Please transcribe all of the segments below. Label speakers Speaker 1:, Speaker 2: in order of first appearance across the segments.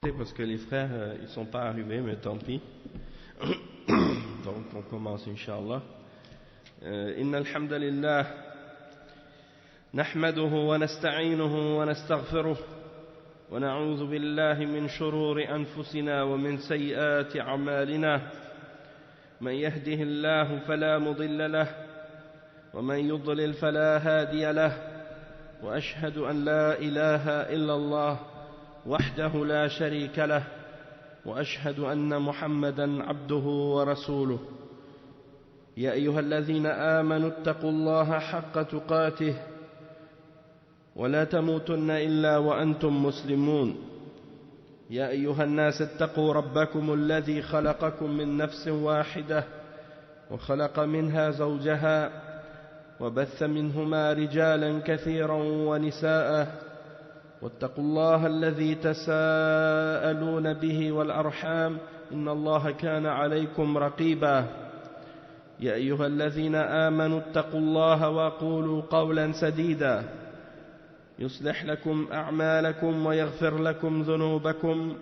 Speaker 1: Parce que les frères ils sont pas arrivés, mais tant pis. Donc on commence Inch'Allah. إن الحمد لله نحمده ونستعينه ونستغفره ونعوذ بالله من شرور أنفسنا ومن سيئات أعمالنا من يهده الله فلا مضل له ومن يضلل فلا هادي له وأشهد أن لا إله إلا الله وحده لا شريك له وأشهد أن محمدا عبده ورسوله يا أيها الذين آمنوا اتقوا الله حق تقاته ولا تموتن إلا وأنتم مسلمون يا أيها الناس اتقوا ربكم الذي خلقكم من نفس واحدة وخلق منها زوجها وبث منهما رجالا كثيرا ونساء واتقوا الله الذي تساءلون به والأرحام إن الله كان عليكم رقيبا يا أيها الذين آمنوا اتقوا الله وقولوا قولا سديدا يصلح لكم أعمالكم ويغفر لكم ذنوبكم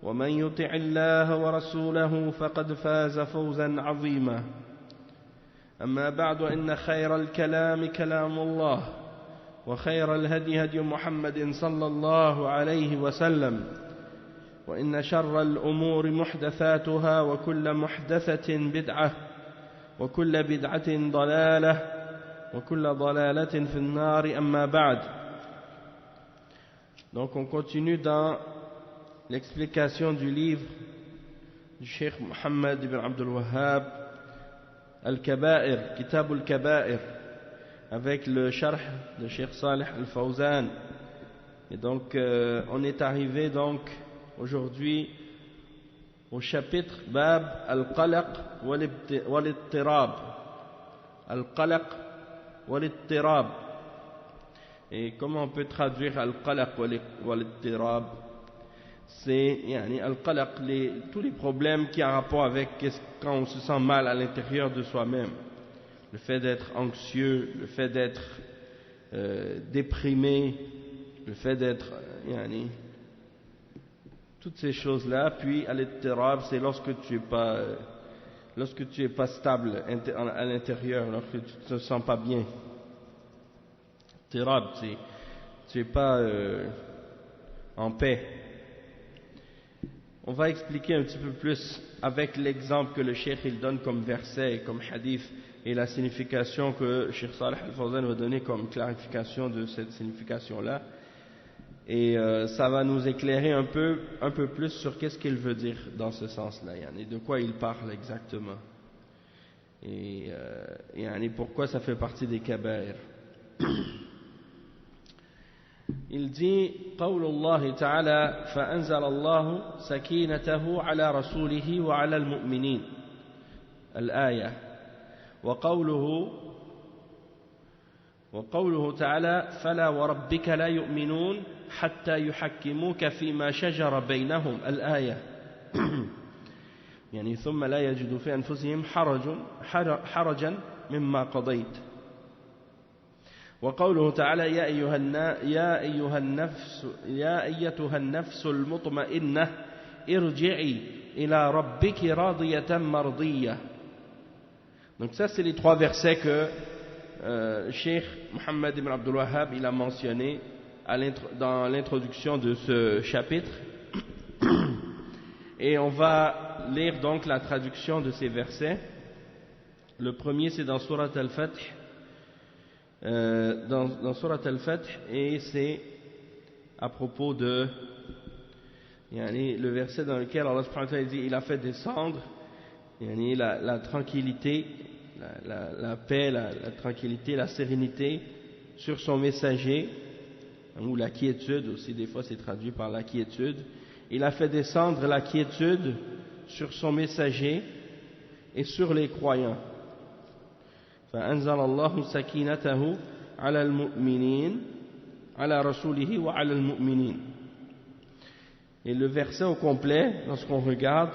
Speaker 1: ومن يطع الله ورسوله فقد فاز فوزا عظيما أما بعد إن خير الكلام كلام الله وخير الهدي هدي محمد صلى الله عليه وسلم وإن شر الأمور محدثاتها وكل محدثة بدعة وكل بدعة ضلالة وكل ضلالة في النار أما بعد. Donc on continue dans l'explication du livre du Cheikh Mohammed ibn Abdul Wahhab Al-Kaba'ir, Kitab Al-Kaba'ir, avec le sharh de Cheikh Salih Al-Fawzan. Et donc on est arrivé donc aujourd'hui au chapitre Bab Al-Qalaq wal-Ittirab. Al-Qalaq wal-Ittirab. Et comment on peut traduire Al-Qalaq wal-Ittirab? C'est Al-Qalaq, tous les problèmes qui ont rapport avec quand on se sent mal à l'intérieur de soi-même. Le fait d'être anxieux, le fait d'être déprimé, le fait d'être toutes ces choses-là. Puis al-ittirab, c'est lorsque tu es pas stable à l'intérieur, lorsque tu ne te sens pas bien. Ittirab, tu es pas en paix. On va expliquer un petit peu plus avec l'exemple que le cheikh il donne comme verset, comme hadith, et la signification que Cheikh Salih Al-Fawzan va donner comme clarification de cette signification-là. Et ça va nous éclairer un peu plus sur qu'est-ce qu'il veut dire dans ce sens-là, et de quoi il parle exactement. Et pourquoi ça fait partie des kaba'ir. Il dit قول الله تعالى فأنزل الله سكينته على رسوله وعلى المؤمنين الآية وقوله تعالى فلا وربك لا يؤمنون حتى يحكموك فيما شجر بينهم الآية ثم لا يجدوا في أنفسهم حرجا مما قضيت وقوله تعالى يا أيتها النفس المطمئنة ارجعي إلى ربك راضية مرضية. Donc ça c'est les trois versets que Cheikh Mohammed ibn Abdul Wahhab il a mentionné dans l'introduction de ce chapitre. Et on va lire donc la traduction de ces versets. Le premier c'est dans Surat Al-Fath, dans Surat Al-Fath, et c'est à propos de le verset dans lequel Allah subhanahu wa ta'ala dit il a fait descendre la tranquillité, la paix, la tranquillité, la sérénité sur son messager, ou la quiétude aussi, des fois c'est traduit par la quiétude. Il a fait descendre la quiétude sur son messager et sur les croyants. فأنزل الله سكينته على المؤمنين على رسوله وعلى المؤمنين. Et le verset au complet, lorsqu'on regarde,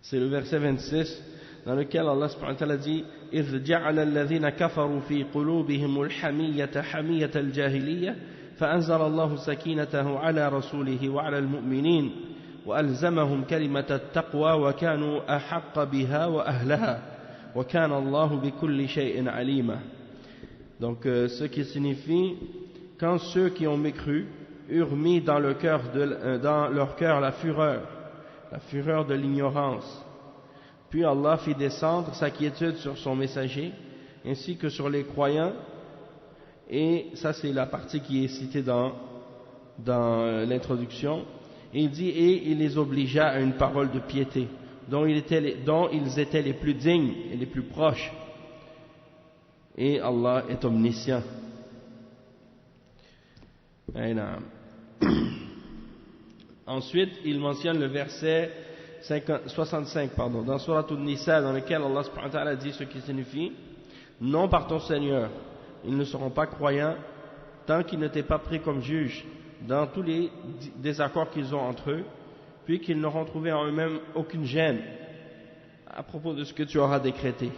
Speaker 1: c'est le verset 26. dans lequel Allah subhanahu wa ta'ala dit إِذْ جَعَلَ الَّذِينَ كَفَرُوا فِي قُلُوبِهِمُ الْحَمِيَّةَ حَمِيَّةَ الْجَاهِلِيَّةِ فَأَنزَلَ اللَّهُ سَكِينَتَهُ عَلَى رَسُولِهِ وَعَلى الْمُؤْمِنِينَ وَأَلْزَمَهُمْ كَلِمَةَ التَّقْوَى وَكَانُوا أَحَقَّ بِهَا وَأَهْلَهَا وَكَانَ اللَّهُ بِكُلِّ شَيْءٍ عَلِيمًا. Donc ce qui signifie, quand ceux qui ont mécru eurent mis dans leur cœur la fureur de l'ignorance, puis Allah fit descendre sa quiétude sur son messager ainsi que sur les croyants, et ça c'est la partie qui est citée dans l'introduction. Il dit, et il les obligea à une parole de piété dont ils étaient les plus dignes et les plus proches, et Allah est omniscient. Ensuite il mentionne le verset 65 dans Surat An-Nisa, dans lequel Allah subhanahu wa ta'ala dit ce qui signifie: non, par ton Seigneur, ils ne seront pas croyants tant qu'ils ne t'aient pas pris comme juge dans tous les désaccords qu'ils ont entre eux, puis qu'ils n'auront trouvé en eux-mêmes aucune gêne à propos de ce que tu auras décrété.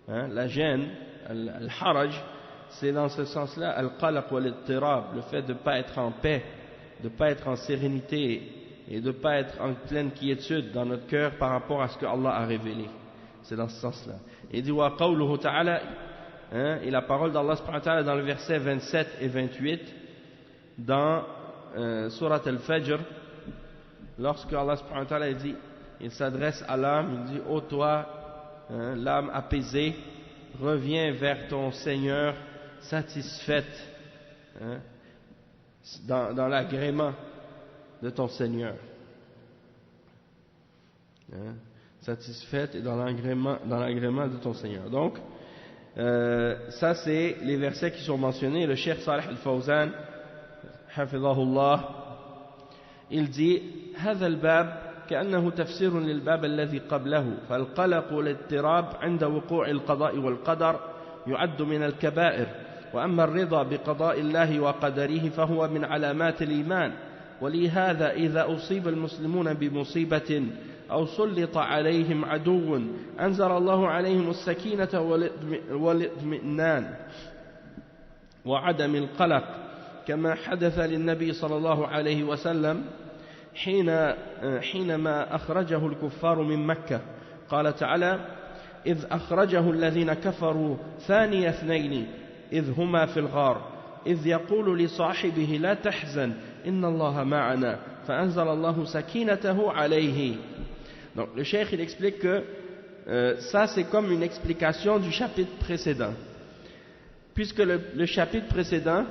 Speaker 1: La gêne, al-haraj, c'est dans ce sens-là al-qalaq wal-ittirab, le fait de ne pas être en paix, de ne pas être en sérénité et de ne pas être en pleine quiétude dans notre cœur par rapport à ce que Allah a révélé. C'est dans ce sens-là. Il dit wa qawluhu ta'ala, et la parole d'Allah subhanahu wa ta'ala dans le verset 27 et 28 dans Surat Al-Fajr, lorsque Allah subhanahu wa ta'ala dit, il s'adresse à l'âme, il dit: ô toi, l'âme apaisée, reviens vers ton Seigneur satisfaite, dans l'agrément de ton Seigneur, satisfaite et dans l'agrément de ton Seigneur. Donc ça c'est les versets qui sont mentionnés. Le Cheikh Salih Al-Fawzan hafidhahullah, il dit: هذا الباب كأنه تفسير للباب الذي قبله، فالقلق والاضطراب عند وقوع القضاء والقدر يعد من الكبائر، وأما الرضا بقضاء الله وقدره فهو من علامات الإيمان. ولهذا إذا أصيب المسلمون بمصيبة أو سلط عليهم عدو أنزل الله عليهم السكينة والاطمئنان وعدم القلق، كما حدث للنبي صلى الله عليه وسلم حينما أخرجه الكفار من مكة. قال تعالى: إذ أخرجه الذين كفروا ثاني اثنين إذ هما في الغار إذ يقول لصاحبه لا تحزن إن الله معنا فأنزل الله سكينته عليه. Donc le cheikh il explique que ça c'est comme une explication du chapitre précédent, puisque le chapitre précédent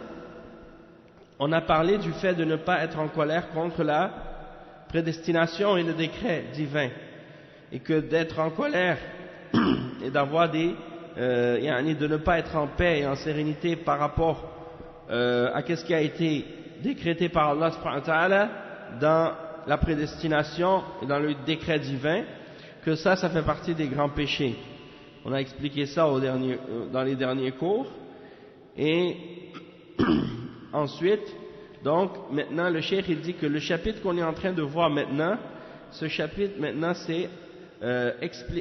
Speaker 1: on a parlé du fait de ne pas être en colère contre la prédestination et le décret divin, et que d'être en colère et d'avoir de ne pas être en paix et en sérénité par rapport à ce qui a été décrété par Allah subhanahu wa ta'ala dans la prédestination et dans le décret divin, que ça fait partie des grands péchés. On a expliqué ça dans les derniers cours. Et ensuite, donc maintenant le cheikh il dit que le chapitre qu'on est en train de voir maintenant, ce chapitre maintenant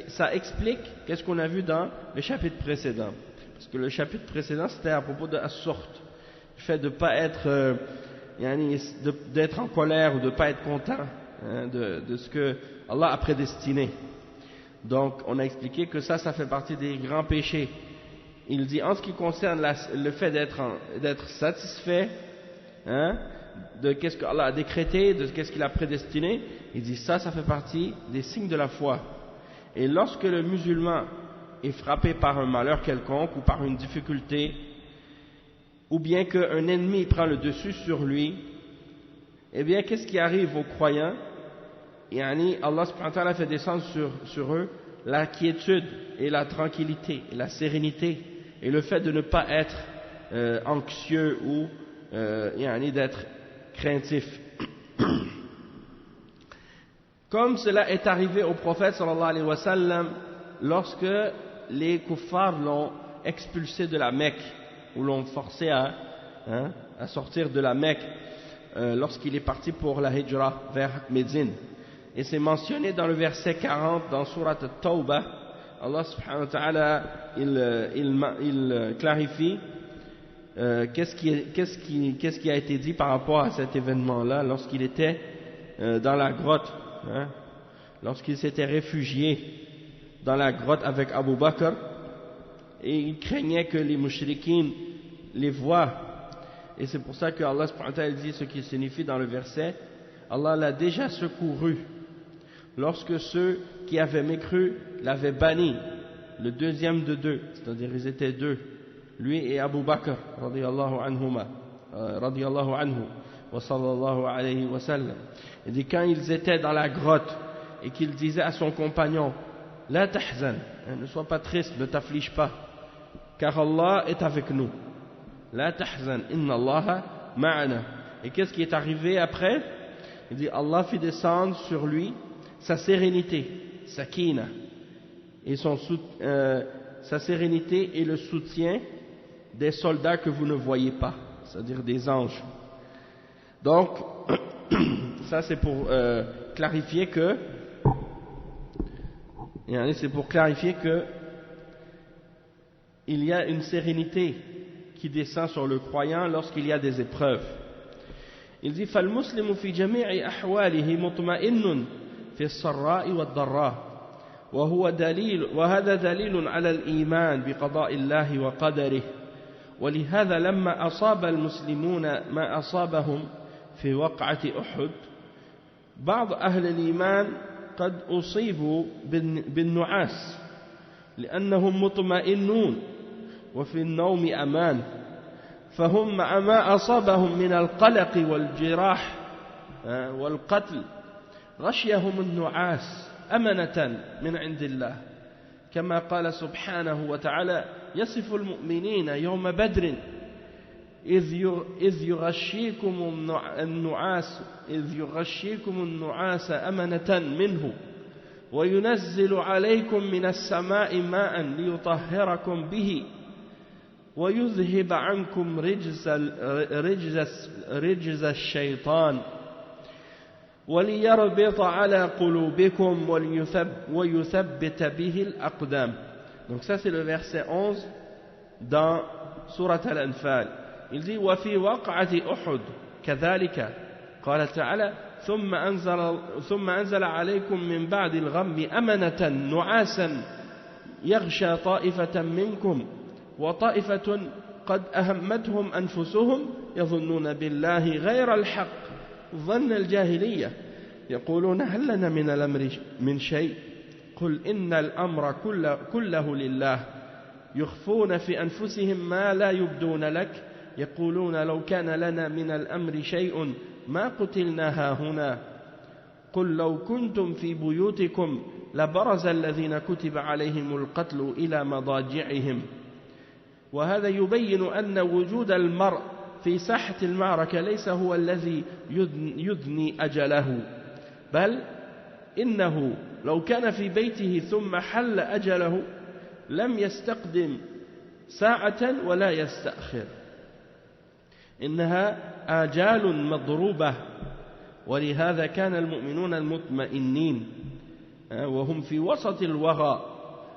Speaker 1: ça explique qu'est-ce qu'on a vu dans le chapitre précédent. Parce que le chapitre précédent c'était à propos de as-sort, le fait de ne pas être d'être en colère ou de ne pas être content de ce que Allah a prédestiné. Donc on a expliqué que ça fait partie des grands péchés. Il dit en ce qui concerne le fait d'être satisfait de qu'est-ce que Allah a décrété, de qu'est-ce qu'il a prédestiné, il dit ça fait partie des signes de la foi. Et lorsque le musulman est frappé par un malheur quelconque ou par une difficulté, ou bien qu'un ennemi prend le dessus sur lui, eh bien qu'est-ce qui arrive aux croyants? Allah subhanahu wa ta'ala fait descendre sur eux la quiétude et la tranquillité et la sérénité et le fait de ne pas être anxieux ou d'être craintif. Comme cela est arrivé au prophète sallallahu alayhi wa sallam lorsque les kuffars l'ont expulsé de la Mecque, ou l'ont forcé à sortir de la Mecque lorsqu'il est parti pour la hijra vers Médine. Et c'est mentionné dans le verset 40 dans Surat At-Tawbah. Allah subhanahu wa ta'ala, il clarifie qu'est-ce qui a été dit par rapport à cet événement-là lorsqu'il était dans la grotte, hein, lorsqu'il s'était réfugié dans la grotte avec Abu Bakr, et il craignait que les mushrikines les voient. Et c'est pour ça que Allah subhanahu wa ta'ala dit ce qui signifie dans le verset: Allah l'a déjà secouru lorsque ceux qui avaient mécru l'avaient banni, le deuxième de deux, c'est-à-dire ils étaient deux, lui et Abu Bakr radiyallahu anhuma, radiyallahu anhu wa sallallahu alayhi wa sallam. Il dit quand ils étaient dans la grotte et qu'il disait à son compagnon: la tahzan, ne sois pas triste, ne t'afflige pas, car Allah est avec nous. La tahzan, inna Allaha ma'ana. Et qu'est-ce qui est arrivé après? Il dit Allah fit descendre sur lui sa sérénité, sakina, et sa sérénité et le soutien des soldats que vous ne voyez pas, c'est-à-dire des anges. Donc, ça c'est pour clarifier que il y a une sérénité qui descend sur le croyant lorsqu'il y a des épreuves. Il dit فالمسلم في جميع أحواله مطمئن في السراء والضراء وهذا دليل على الإيمان بقضاء الله وقدره. ولهذا لما أصاب المسلمون ما أصابهم في وقعة أحد بعض أهل الإيمان قد أصيبوا بالنعاس لأنهم مطمئنون وفي النوم أمان، فهم مع ما أصابهم من القلق والجراح والقتل غشيهم النعاس أمنة من عند الله، كما قال سبحانه وتعالى يصف المؤمنين يوم بدر إذ يغشيكم النعاس أمنة منه وينزل عليكم من السماء ماء ليطهركم به ويذهب عنكم رجز الشيطان وليربط على قلوبكم ويثبت به الأقدام. Donc ça c'est le verset 11 dans Surat Al-Anfal. Il dit وفي وقعة أحد كذلك قال تعالى ثم أنزل عليكم من بعد الغم أمنة نعاسا يغشى طائفة منكم وطائفة قد أهمتهم أنفسهم يظنون بالله غير الحق ظن الجاهلية يقولون هل لنا من الأمر من شيء قل إن الأمر كله لله يخفون في أنفسهم ما لا يبدون لك يقولون لو كان لنا من الأمر شيء ما قتلنا هاهنا قل لو كنتم في بيوتكم لبرز الذين كتب عليهم القتل إلى مضاجعهم. وهذا يبين أن وجود المرء في ساحة المعركة ليس هو الذي يدني أجله، بل إنه لو كان في بيته ثم حل أجله لم يستقدم ساعة ولا يستأخر، إنها آجال مضروبة. ولهذا كان المؤمنون المطمئنين وهم في وسط الوغى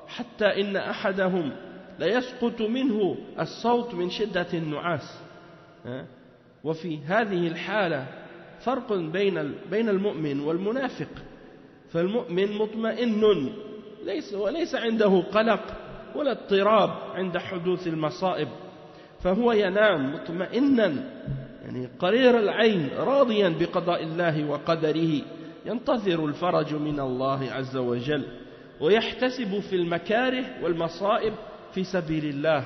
Speaker 1: حتى إن أحدهم ليسقط منه الصوت من شدة النعاس. وفي هذه الحالة فرق بين المؤمن والمنافق، فالمؤمن مطمئن وليس عنده قلق ولا اضطراب عند حدوث المصائب، فهو ينام مطمئنا يعني قرير العين راضيا بقضاء الله وقدره ينتظر الفرج من الله عز وجل ويحتسب في المكاره والمصائب في سبيل الله.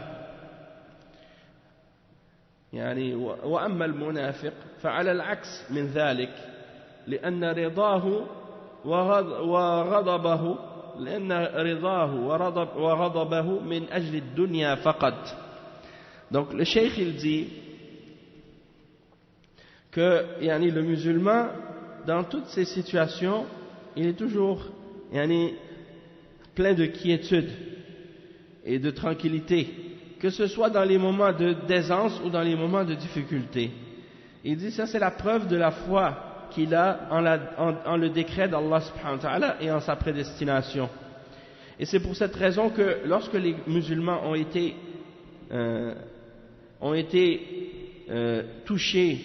Speaker 1: يعني وأما المنافق فعلى العكس من ذلك، لأن رضاه وغضبه من أجل الدنيا فقط. Donc le cheikh il dit que le musulman dans toutes ces situations il est toujours plein de quiétude et de tranquillité, que ce soit dans les moments d'aisance ou dans les moments de difficulté. Il dit ça c'est la preuve de la foi qu'il a en le décret d'Allah subhanahu wa ta'ala et en sa prédestination. Et c'est pour cette raison que lorsque les musulmans ont été touchés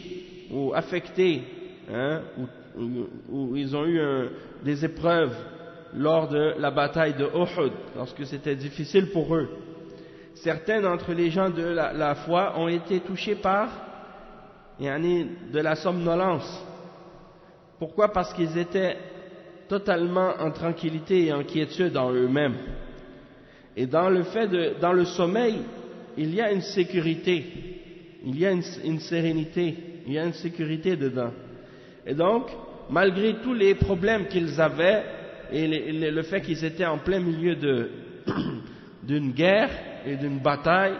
Speaker 1: ou affectés, ou ils ont eu des épreuves lors de la bataille de Uhud, lorsque c'était difficile pour eux, certains d'entre les gens de la foi ont été touchés par de la somnolence. Pourquoi? Parce qu'ils étaient totalement en tranquillité et en quiétude en eux-mêmes. Et dans le sommeil, il y a une sécurité, il y a une sérénité, il y a une sécurité dedans. Et donc, malgré tous les problèmes qu'ils avaient et le fait qu'ils étaient en plein milieu d'une guerre et d'une bataille,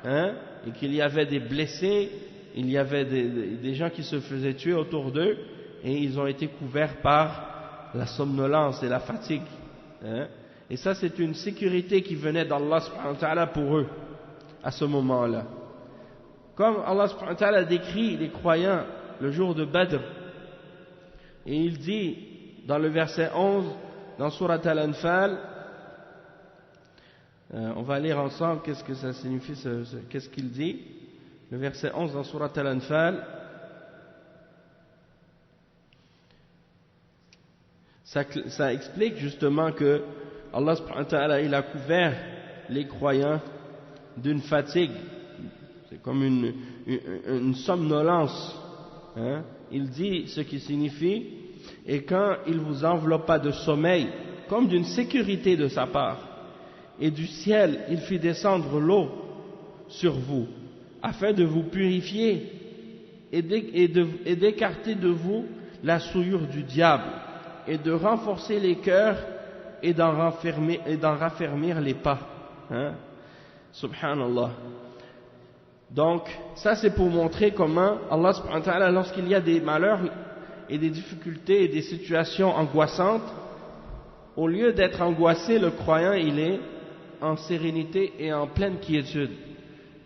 Speaker 1: et qu'il y avait des blessés, il y avait des gens qui se faisaient tuer autour d'eux, et ils ont été couverts par la somnolence et la fatigue. Et ça, c'est une sécurité qui venait d'Allah subhanahu wa ta'ala pour eux, à ce moment-là. Comme Allah subhanahu wa ta'ala décrit les croyants le jour de Badr, et il dit dans le verset 11, dans Surat Al-Anfal, on va lire ensemble qu'est-ce que ça signifie, qu'est-ce qu'il dit. Le verset 11 dans Surat Al-Anfal, ça explique justement que Allah subhanahu wa ta'ala, il a couvert les croyants d'une fatigue, c'est comme une somnolence, il dit ce qui signifie, et quand il vous enveloppa de sommeil, comme d'une sécurité de sa part, et du ciel il fit descendre l'eau sur vous, afin de vous purifier et d'écarter de vous la souillure du diable, et de renforcer les cœurs et d'en raffermir les pas. Subhanallah. Donc, ça c'est pour montrer comment Allah subhanahu wa ta'ala, lorsqu'il y a des malheurs et des difficultés et des situations angoissantes, au lieu d'être angoissé, le croyant il est en sérénité et en pleine quiétude.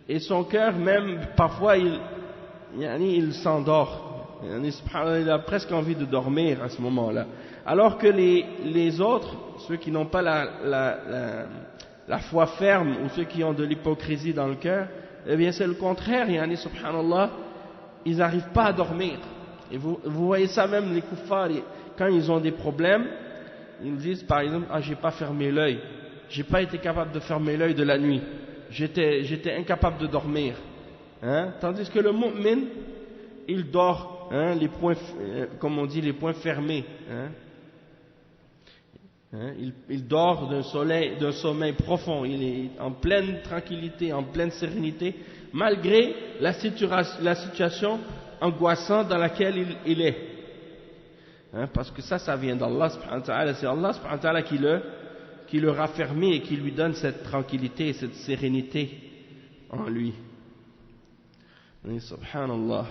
Speaker 1: Et son cœur même, parfois il s'endort. Il a presque envie de dormir à ce moment-là. Alors que les autres, ceux qui n'ont pas la foi ferme, ou ceux qui ont de l'hypocrisie dans le cœur, eh bien c'est le contraire, subhanallah, ils n'arrivent pas à dormir. Et vous voyez ça même, les kuffars, quand ils ont des problèmes, ils disent par exemple, j'ai pas fermé l'œil, j'ai pas été capable de fermer l'œil de la nuit, j'étais incapable de dormir. Tandis que le mu'min, il dort, les poings, comme on dit, les poings fermés. Il dort d'un sommeil profond, il est en pleine tranquillité, en pleine sérénité, malgré la situation angoissante dans laquelle il est. Parce que ça vient d'Allah subhanahu wa ta'ala, c'est Allah subhanahu wa ta'ala qui le raffermit et qui lui donne cette tranquillité et cette sérénité en lui. Et subhanallah.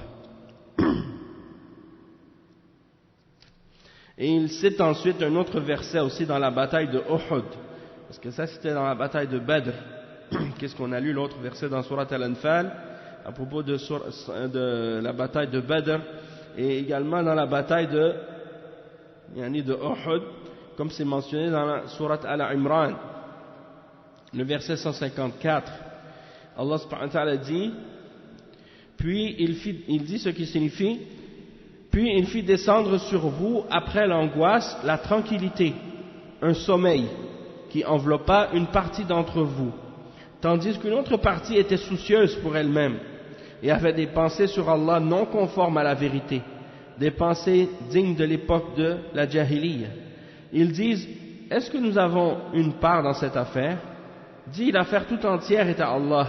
Speaker 1: Et il cite ensuite un autre verset aussi dans la bataille de Uhud, parce que ça c'était dans la bataille de Badr. Qu'est-ce qu'on a lu l'autre verset dans Surat Al-Anfal à propos de la bataille de Badr, et également dans la bataille de Uhud, comme c'est mentionné dans la Surat Al-Imran, le verset 154. Allah subhanahu wa ta'ala dit, puis il dit ce qui signifie, puis il fit descendre sur vous, après l'angoisse, la tranquillité, un sommeil qui enveloppa une partie d'entre vous, tandis qu'une autre partie était soucieuse pour elle-même et avait des pensées sur Allah non conformes à la vérité, des pensées dignes de l'époque de la Jahiliya. Ils disent, est-ce que nous avons une part dans cette affaire? Dis, l'affaire tout entière est à Allah.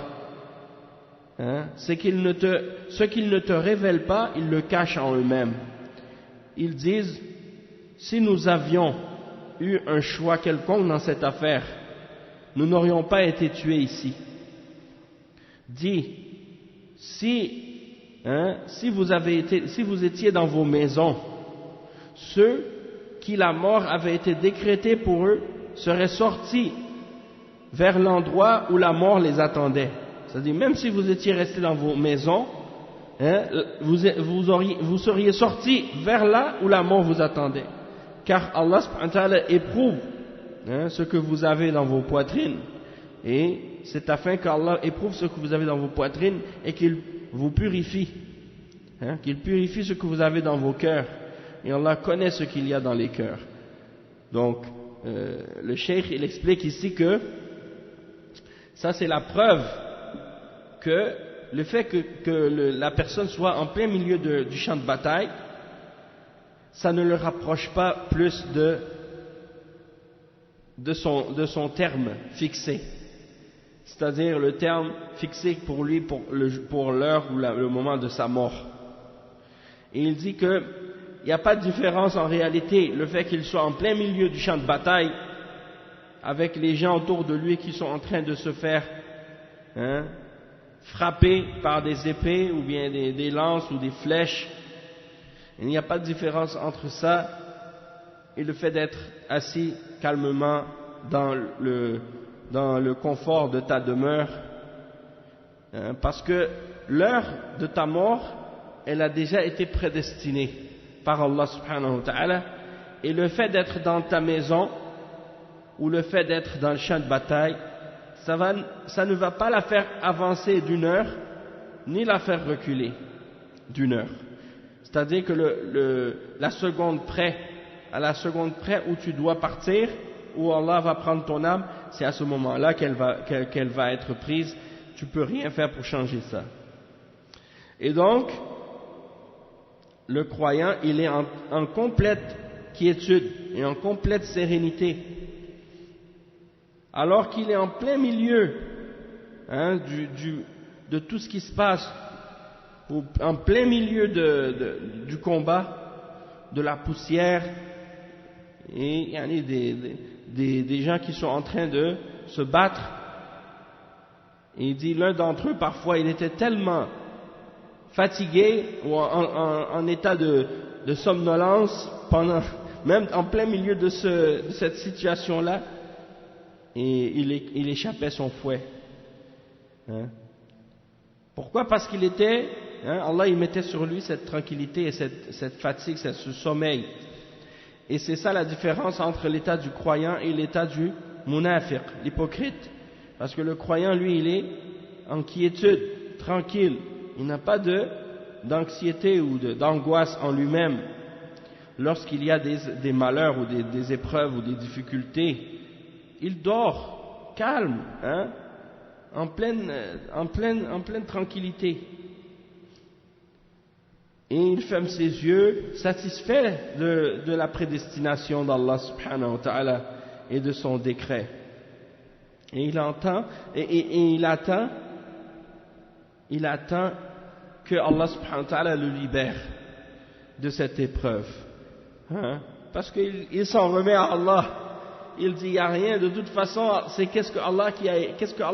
Speaker 1: Ce qu'ils ne te révèlent pas, ils le cachent en eux-mêmes. Ils disent, si nous avions eu un choix quelconque dans cette affaire, nous n'aurions pas été tués ici. Dis, si vous étiez dans vos maisons, ceux qui la mort avait été décrétée pour eux seraient sortis vers l'endroit où la mort les attendait. C'est-à-dire, même si vous étiez restés dans vos maisons, hein, vous seriez sortis vers là où la mort vous attendait. Car Allah subhanahu wa ta'ala éprouve, hein, ce que vous avez dans vos poitrines. Et c'est afin qu'Allah éprouve ce que vous avez dans vos poitrines et qu'il vous purifie. Hein, qu'il purifie ce que vous avez dans vos cœurs. Et Allah connaît ce qu'il y a dans les cœurs. Donc, le cheikh, il explique ici que ça c'est la preuve que le fait que la personne soit en plein milieu du champ de bataille, ça ne le rapproche pas plus de son terme fixé. C'est-à-dire le terme fixé pour lui pour l'heure ou le moment de sa mort. Et il dit que il n'y a pas de différence en réalité, le fait qu'il soit en plein milieu du champ de bataille, avec les gens autour de lui qui sont en train de se faire, hein, frapper par des épées ou bien des lances ou des flèches. Il n'y a pas de différence entre ça et le fait d'être assis calmement dans le confort de ta demeure, hein, parce que l'heure de ta mort, elle a déjà été prédestinée par Allah subhanahu wa ta'ala, et le fait d'être dans ta maison ou le fait d'être dans le champ de bataille, ça ne va pas la faire avancer d'une heure ni la faire reculer d'une heure. C'est-à-dire que la seconde près, à la seconde près où tu dois partir, où Allah va prendre ton âme, c'est à ce moment-là qu'elle va être prise. Tu peux rien faire pour changer ça. Et donc, le croyant, il est en complète quiétude et en complète sérénité, alors qu'il est en plein milieu, hein, de tout ce qui se passe, en plein milieu du combat, de la poussière, et il y a des gens qui sont en train de se battre. Et il dit, l'un d'entre eux, parfois, il était tellement fatigué ou en état de somnolence, même en plein milieu de cette situation-là, et il échappait son fouet. Hein? Pourquoi? Parce qu'il était, hein, Allah il mettait sur lui cette tranquillité et cette fatigue, ce sommeil. Et c'est ça la différence entre l'état du croyant et l'état du munafiq, l'hypocrite. Parce que le croyant, lui, il est en quiétude, tranquille. Il n'a pas d'anxiété ou d'angoisse en lui-même. Lorsqu'il y a des malheurs ou des épreuves ou des difficultés, il dort, calme, hein, en pleine tranquillité. Et il ferme ses yeux, satisfait de la prédestination d'Allah subhanahu wa ta'ala et de son décret. Et il entend, et il attend que Allah subhanahu wa ta'ala le libère de cette épreuve. Hein? Parce qu'il s'en remet à Allah. Il dit, il n'y a rien, de toute façon, c'est qu'est-ce que Allah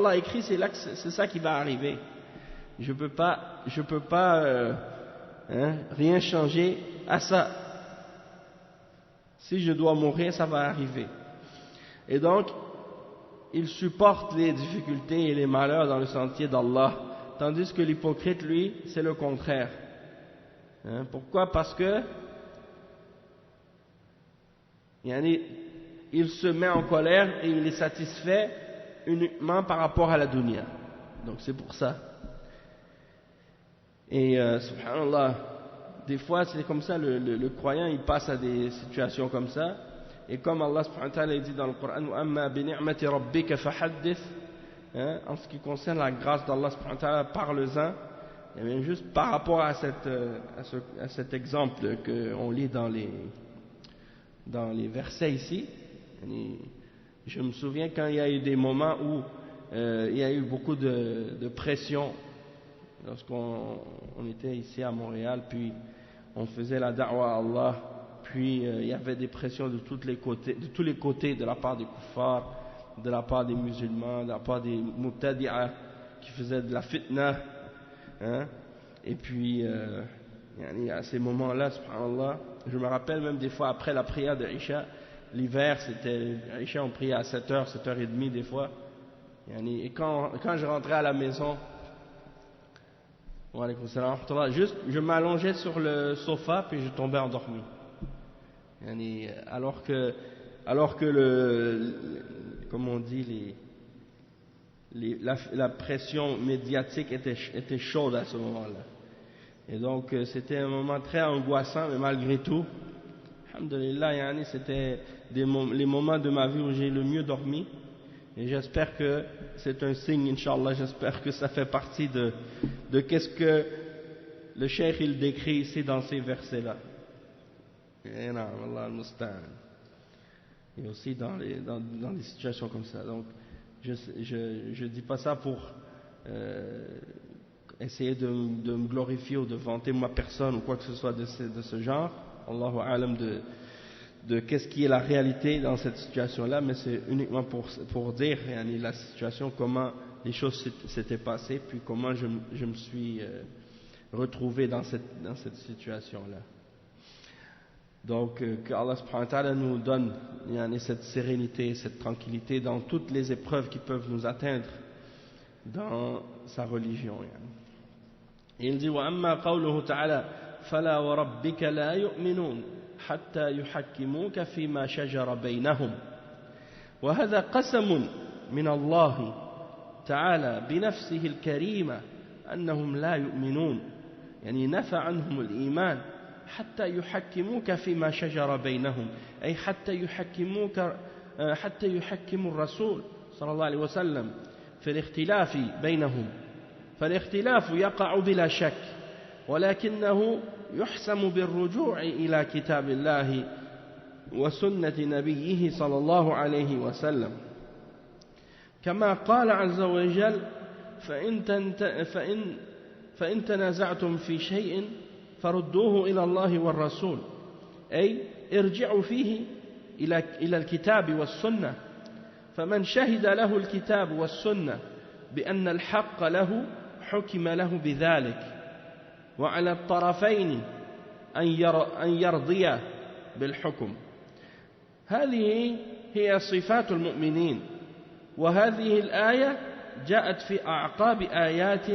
Speaker 1: a écrit, c'est ça qui va arriver. Je peux pas rien changer à ça. Si je dois mourir, ça va arriver. Et donc, il supporte les difficultés et les malheurs dans le sentier d'Allah, tandis que l'hypocrite, lui, c'est le contraire. Hein? Pourquoi? Parce que il se met en colère et il est satisfait uniquement par rapport à la dunya. Donc c'est pour ça. Et subhanallah, des fois c'est comme ça, le croyant il passe à des situations comme ça, et comme Allah subhanahu wa ta'ala dit dans le Coran, وَأَمَّا بِنِعْمَةِ رَبِّكَ فَحَدِّثْ, en ce qui concerne la grâce d'Allah subhanahu wa ta'ala, parle-en. Et bien juste par rapport à cet exemple qu'on lit dans les versets ici, je me souviens quand il y a eu des moments où il y a eu beaucoup de pression lorsqu'on était ici à Montréal, puis on faisait la da'wa à Allah, puis il y avait des pressions de tous les côtés, de la part des kuffars, de la part des musulmans, de la part des mubtadi'a qui faisaient de la fitna, hein? Et puis à ces moments-là, subhanallah, je me rappelle même des fois après la prière de Isha, l'hiver, Isha on priait à 7h, 7h30 des fois, et quand je rentrais à la maison, Wa alaykoum salam wa rahmatullah. Juste, je m'allongeais sur le sofa puis je tombais endormi. Alors que comme on dit, la pression médiatique était chaude à ce moment-là. Et donc c'était un moment très angoissant, mais malgré tout, alhamdulillah, c'était les moments de ma vie où j'ai le mieux dormi. Et j'espère que c'est un signe, Inch'Allah, j'espère que ça fait partie de qu'est-ce que le cheikh il décrit ici dans ces versets-là. Et aussi dans des situations comme ça. Donc, je dis pas ça pour essayer de me glorifier ou de vanter ma personne ou quoi que ce soit de ce genre. Allahu a'lam de qu'est-ce qui est la réalité dans cette situation-là, mais c'est uniquement pour dire la situation, comment les choses s'étaient passées, puis comment je me suis retrouvé dans cette situation-là. Donc, que Allah subhanahu wa ta'ala nous donne cette sérénité, cette tranquillité dans toutes les épreuves qui peuvent nous atteindre dans sa religion. Il dit وَأَمَّا قَوْلُهُ تَعَالَى فَلَا وَرَبِّكَ لَا يُؤْمِنُونَ حَتَّى يُحَكِّمُوكَ فِيمَا شَجَرَ بَيْنَهُمْ وهذا قسم من الله تعالى بنفسه الكريمة أنهم لا يؤمنون نفى عنهم الإيمان حتى يحكموك فيما شجر بينهم أي حتى يحكموا الرسول صلى الله عليه وسلم في الاختلاف بينهم فالاختلاف يقع بلا شك ولكنه يحسم بالرجوع إلى كتاب الله وسنة نبيه صلى الله عليه وسلم كما قال عز وجل فإن تنازعتم في شيء فردوه إلى الله والرسول أي ارجعوا فيه إلى الكتاب والسنة فمن شهد له الكتاب والسنة بأن الحق له حكم له بذلك وعلى الطرفين أن يرضيا بالحكم هذه هي صفات المؤمنين وهذه الآية جاءت في أعقاب آيات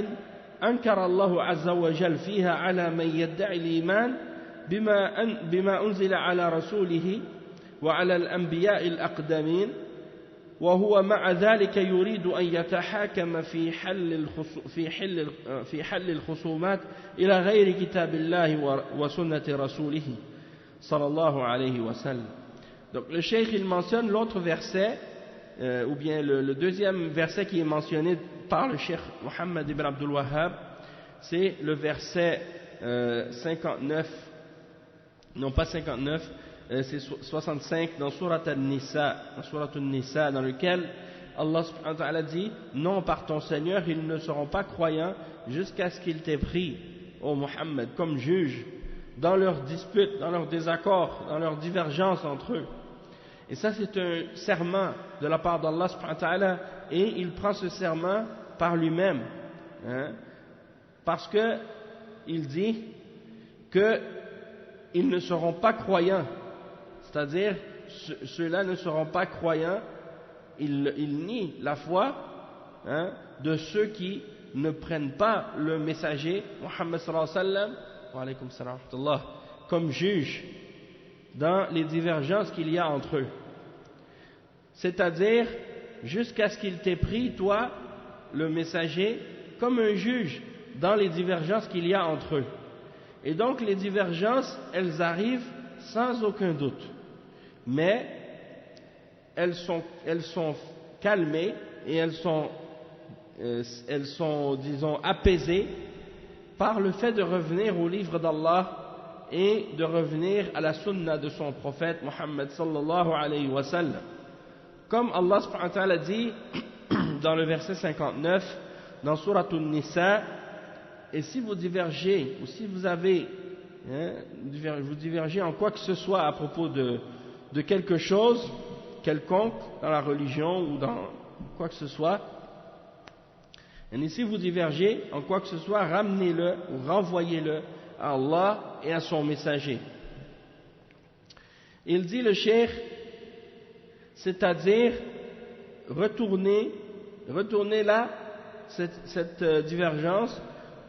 Speaker 1: أنكر الله عز وجل فيها على من يدعي الإيمان بما أنزل على رسوله وعلى الأنبياء الأقدمين وهو مع ذلك يريد أن يتحاكم في حل الخصومات إلى غير كتاب الله وسنة رسوله صلى الله عليه وسلم. Donc le cheikh il mentionne l'autre verset ou bien le deuxième verset qui est mentionné par le cheikh Mohammed ibn Abdul Wahhab, c'est le verset 59, non pas 59, c'est 65 dans Surat An-Nisa, dans lequel Allah subhanahu wa ta'ala dit non, par ton Seigneur ils ne seront pas croyants jusqu'à ce qu'ils t'aient pris, ô Mohammed, comme juge dans leurs disputes, dans leurs désaccords, dans leurs divergences entre eux. Et ça c'est un serment de la part d'Allah subhanahu wa ta'ala, et il prend ce serment par lui-même, parce que il dit que ils ne seront pas croyants, c'est-à-dire ceux-là ne seront pas croyants, ils nient la foi de ceux qui ne prennent pas le messager Muhammad sallallahu alayhi wa sallam wa alaykum salam wa rahmatullah comme juge dans les divergences qu'il y a entre eux, c'est-à-dire jusqu'à ce qu'il t'ait pris toi le messager comme un juge dans les divergences qu'il y a entre eux. Et donc les divergences elles arrivent sans aucun doute, mais elles sont calmées et elles sont disons apaisées par le fait de revenir au livre d'Allah et de revenir à la sunna de son prophète Muhammad sallallahu alayhi wa sallam, comme Allah subhanahu wa ta'ala dit dans le verset 59 dans Surat An-Nisa. Et si vous divergez ou si vous avez vous divergez en quoi que ce soit à propos de quelque chose quelconque dans la religion ou dans quoi que ce soit, et si vous divergez en quoi que ce soit, ramenez-le ou renvoyez-le à Allah et à son messager. Il dit le cheikh, c'est-à-dire retournez là cette divergence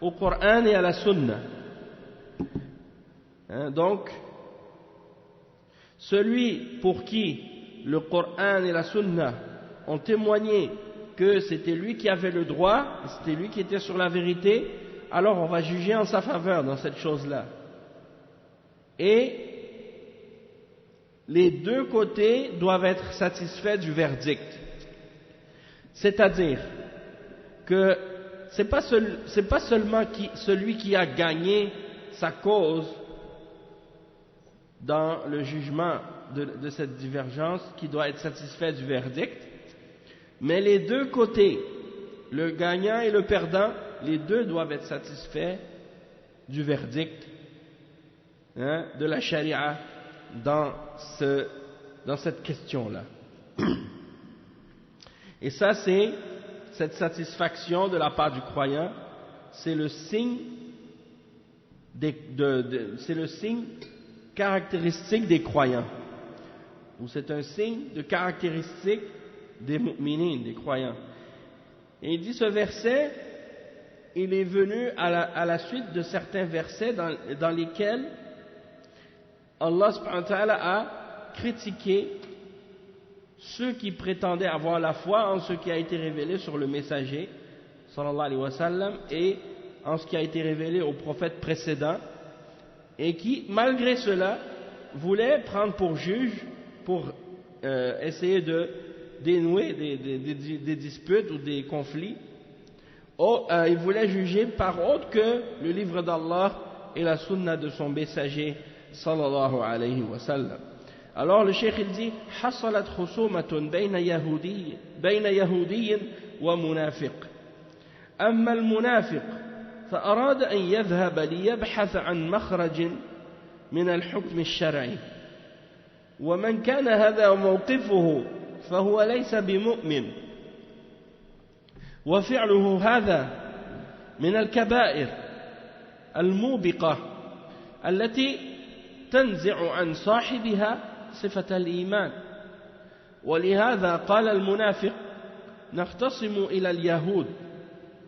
Speaker 1: au Coran et à la Sunna. Donc, celui pour qui le Coran et la Sunna ont témoigné que c'était lui qui avait le droit, c'était lui qui était sur la vérité, alors on va juger en sa faveur dans cette chose-là. Et les deux côtés doivent être satisfaits du verdict. C'est-à-dire que c'est pas seulement celui qui a gagné sa cause dans le jugement de cette divergence qui doit être satisfait du verdict, mais les deux côtés, le gagnant et le perdant, les deux doivent être satisfaits du verdict de la charia dans cette question-là. Et ça, c'est cette satisfaction de la part du croyant, c'est le signe c'est le signe caractéristique des croyants, ou c'est un signe de caractéristique des mu'minines, des croyants. Et il dit ce verset, il est venu à la suite de certains versets dans lesquels Allah subhanahu wa ta'ala a critiqué ceux qui prétendaient avoir la foi en ce qui a été révélé sur le messager sallallahu alayhi wa sallam et en ce qui a été révélé aux prophètes précédents, et qui malgré cela voulaient prendre pour juge pour essayer de dénouer des disputes ou des conflits. Ils voulaient juger par autre que le livre d'Allah et la sunna de son messager sallallahu alayhi wa sallam. Alors le cheikh il dit حصلت خصومة بين يهودي ومنافق أما المنافق فأراد أن يذهب ليبحث عن مخرج من الحكم الشرعي ومن كان هذا موقفه فهو ليس بمؤمن وفعله هذا من الكبائر الموبقة التي تنزع عن صاحبها صفة الإيمان. ولهذا قال المنافق نختصم إلى اليهود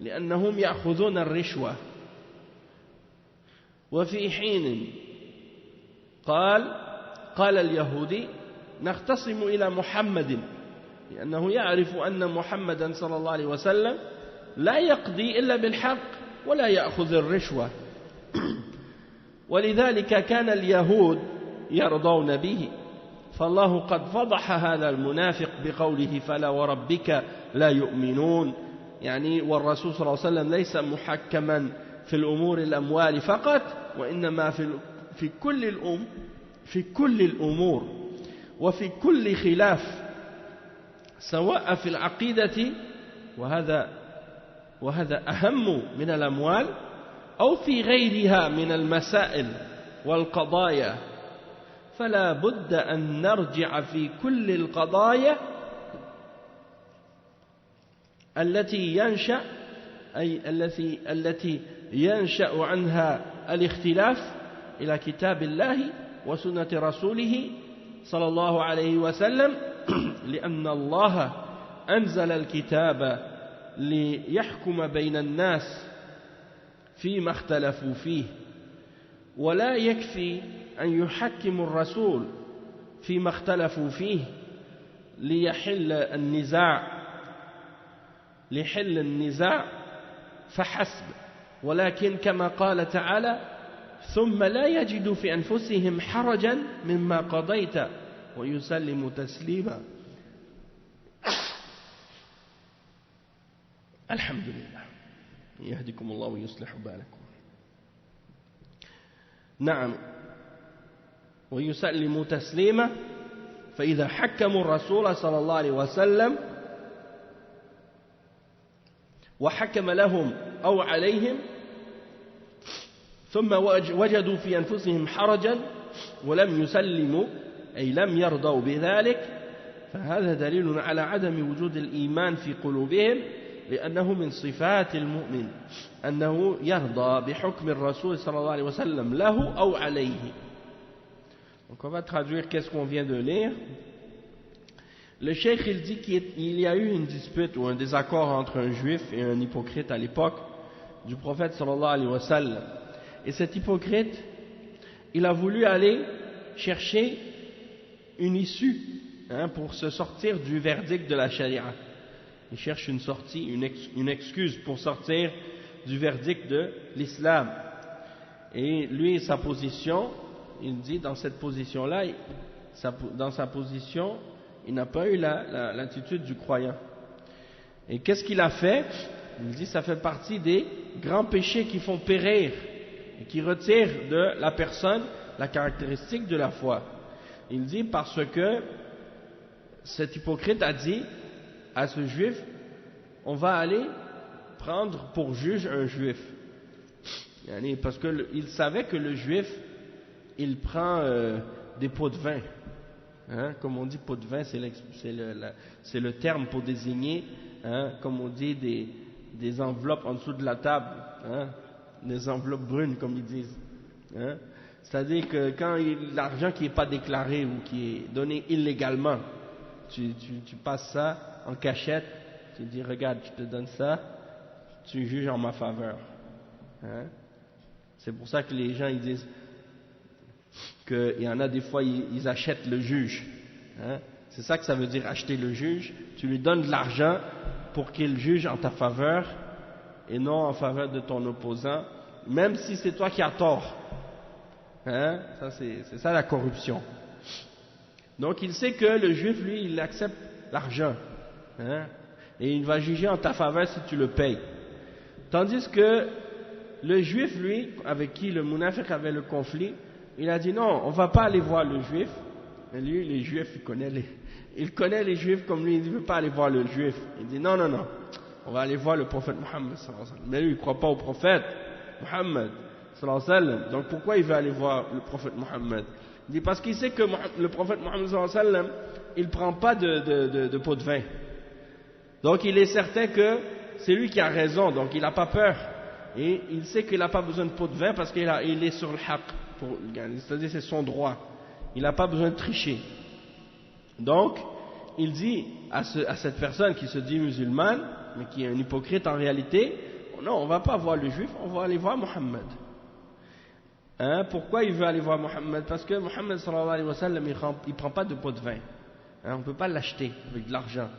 Speaker 1: لأنهم يأخذون الرشوة. وفي حين قال اليهودي نختصم إلى محمد لأنه يعرف أن محمدا صلى الله عليه وسلم لا يقضي إلا بالحق ولا يأخذ الرشوة. ولذلك كان اليهود يرضون به، فالله قد فضح هذا المنافق بقوله فلا وربك لا يؤمنون، يعني والرسول صلى الله عليه وسلم ليس محكما في الأمور الأموال فقط، وإنما في كل الأمور وفي كل خلاف، سواء في العقيدة وهذا أهم من الأموال أو في غيرها من المسائل والقضايا، فلا بد أن نرجع في كل القضايا التي ينشأ عنها الاختلاف إلى كتاب الله وسنة رسوله صلى الله عليه وسلم، لأن الله أنزل الكتاب ليحكم بين الناس فيما اختلفوا فيه، ولا يكفي أن يحكم الرسول فيما اختلفوا فيه ليحل النزاع فحسب، ولكن كما قال تعالى ثم لا يجد في أنفسهم حرجا مما قضيت ويسلم تسليما. الحمد لله، يهديكم الله ويصلح بالكم. نعم، ويسلم تسليما، فإذا حكموا الرسول صلى الله عليه وسلم وحكم لهم أو عليهم ثم وجدوا في أنفسهم حرجا ولم يسلموا أي لم يرضوا بذلك، فهذا دليل على عدم وجود الإيمان في قلوبهم، لأنه من صفات المؤمن أنه يرضى بحكم الرسول صلى الله عليه وسلم له أو عليه. Donc on va traduire qu'est-ce qu'on vient de lire. Le cheikh il dit qu'il y a eu une dispute ou un désaccord entre un juif et un hypocrite à l'époque, du prophète sallallahu alayhi wa sallam. Et cet hypocrite, il a voulu aller chercher une issue pour se sortir du verdict de la charia. Il cherche une sortie, une excuse pour sortir du verdict de l'islam. Et lui, sa position, il dit dans cette position-là, dans sa position, il n'a pas eu l'attitude du croyant. Et qu'est-ce qu'il a fait? Il dit ça fait partie des grands péchés qui font périr et qui retirent de la personne la caractéristique de la foi. Il dit parce que cet hypocrite a dit à ce juif, on va aller prendre pour juge un juif. Parce qu'il savait que le juif, il prend des pots de vin. Comme on dit pot de vin, c'est le terme pour désigner, comme on dit, des enveloppes en dessous de la table, des enveloppes brunes comme ils disent. C'est-à-dire que quand l'argent qui n'est pas déclaré ou qui est donné illégalement, tu passes ça en cachette, tu dis regarde, je te donne ça, tu juges en ma faveur. C'est pour ça que les gens ils disent qu'il y en a des fois ils achètent le juge. C'est ça que ça veut dire acheter le juge. Tu lui donnes de l'argent pour qu'il juge en ta faveur et non en faveur de ton opposant, même si c'est toi qui as tort. Ça, c'est ça la corruption. Donc il sait que le juif, lui, il accepte l'argent. Et il va juger en ta faveur si tu le payes. Tandis que le juif, lui, avec qui le munafiq avait le conflit, il a dit non, on ne va pas aller voir le juif. Et lui, les juifs, il connaît les juifs comme lui, il ne veut pas aller voir le juif. Il dit non, on va aller voir le prophète Mohammed. Mais lui, il ne croit pas au prophète Mohammed. Donc pourquoi il veut aller voir le prophète Mohammed? Il dit parce qu'il sait que le prophète Mohammed, il ne prend pas de pot de vin. Donc il est certain que c'est lui qui a raison, donc il n'a pas peur. Et il sait qu'il n'a pas besoin de pot de vin parce qu'il est sur le haqq, c'est-à-dire c'est son droit. Il n'a pas besoin de tricher. Donc, il dit à cette personne qui se dit musulmane, mais qui est un hypocrite en réalité, non, on ne va pas voir le juif, on va aller voir Mohammed. Pourquoi il veut aller voir Mohammed? Parce que Mohammed sallallahu alayhi wa sallam, il ne prend pas de pot de vin. On ne peut pas l'acheter avec de l'argent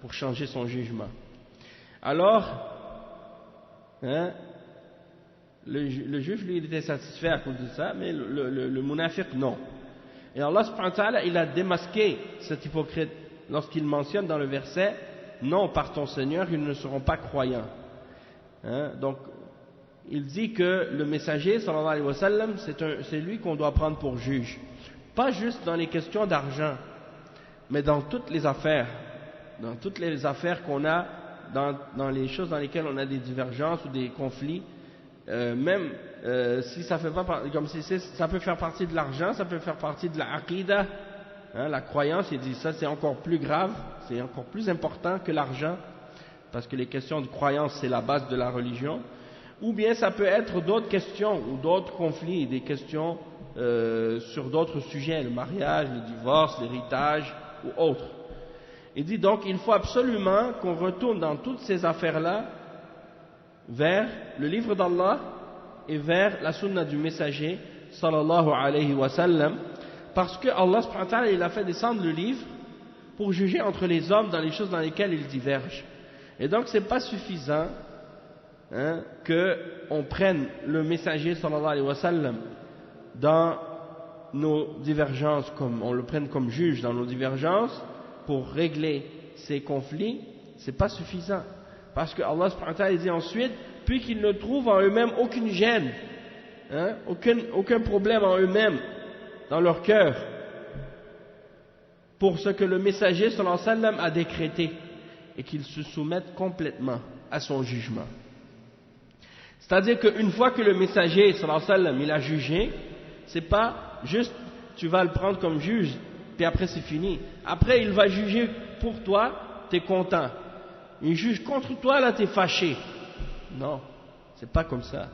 Speaker 1: pour changer son jugement. Alors, le juif, lui, il était satisfait à cause de ça, mais le munafiq, non. Et Allah subhanahu wa ta'ala, il a démasqué cet hypocrite lorsqu'il mentionne dans le verset « Non, par ton Seigneur, ils ne seront pas croyants ». Donc, il dit que le messager, sallallahu alayhi wa sallam, c'est lui qu'on doit prendre pour juge. Pas juste dans les questions d'argent, mais dans toutes les affaires. Dans toutes les affaires qu'on a, dans les choses dans lesquelles on a des divergences ou des conflits, même si ça fait pas comme si ça peut faire partie de l'argent, ça peut faire partie de la aqidah, la croyance. Il dit ça c'est encore plus grave, c'est encore plus important que l'argent, parce que les questions de croyance c'est la base de la religion. Ou bien ça peut être d'autres questions ou d'autres conflits, des questions sur d'autres sujets, le mariage, le divorce, l'héritage ou autres. Il dit donc il faut absolument qu'on retourne dans toutes ces affaires-là vers le livre d'Allah et vers la sunna du messager sallallahu alayhi wa sallam, parce que Allah subhanahu wa ta'ala, il a fait descendre le livre pour juger entre les hommes dans les choses dans lesquelles ils divergent. Et donc c'est pas suffisant qu'on prenne le messager sallallahu alayhi wa sallam dans nos divergences, comme on le prenne comme juge dans nos divergences pour régler ces conflits. C'est pas suffisant. Parce que Allah subhanahu wa ta'ala dit ensuite, puis qu'ils ne trouvent en eux-mêmes aucune gêne, aucun problème en eux-mêmes, dans leur cœur, pour ce que le messager sallallahu alayhi wa sallam a décrété, et qu'ils se soumettent complètement à son jugement. C'est-à-dire qu'une fois que le messager sallallahu alayhi wa sallam il a jugé, c'est pas juste tu vas le prendre comme juge, puis après c'est fini. Après il va juger pour toi, tu es content. Il juge contre toi, là, tu es fâché. Non, c'est pas comme ça.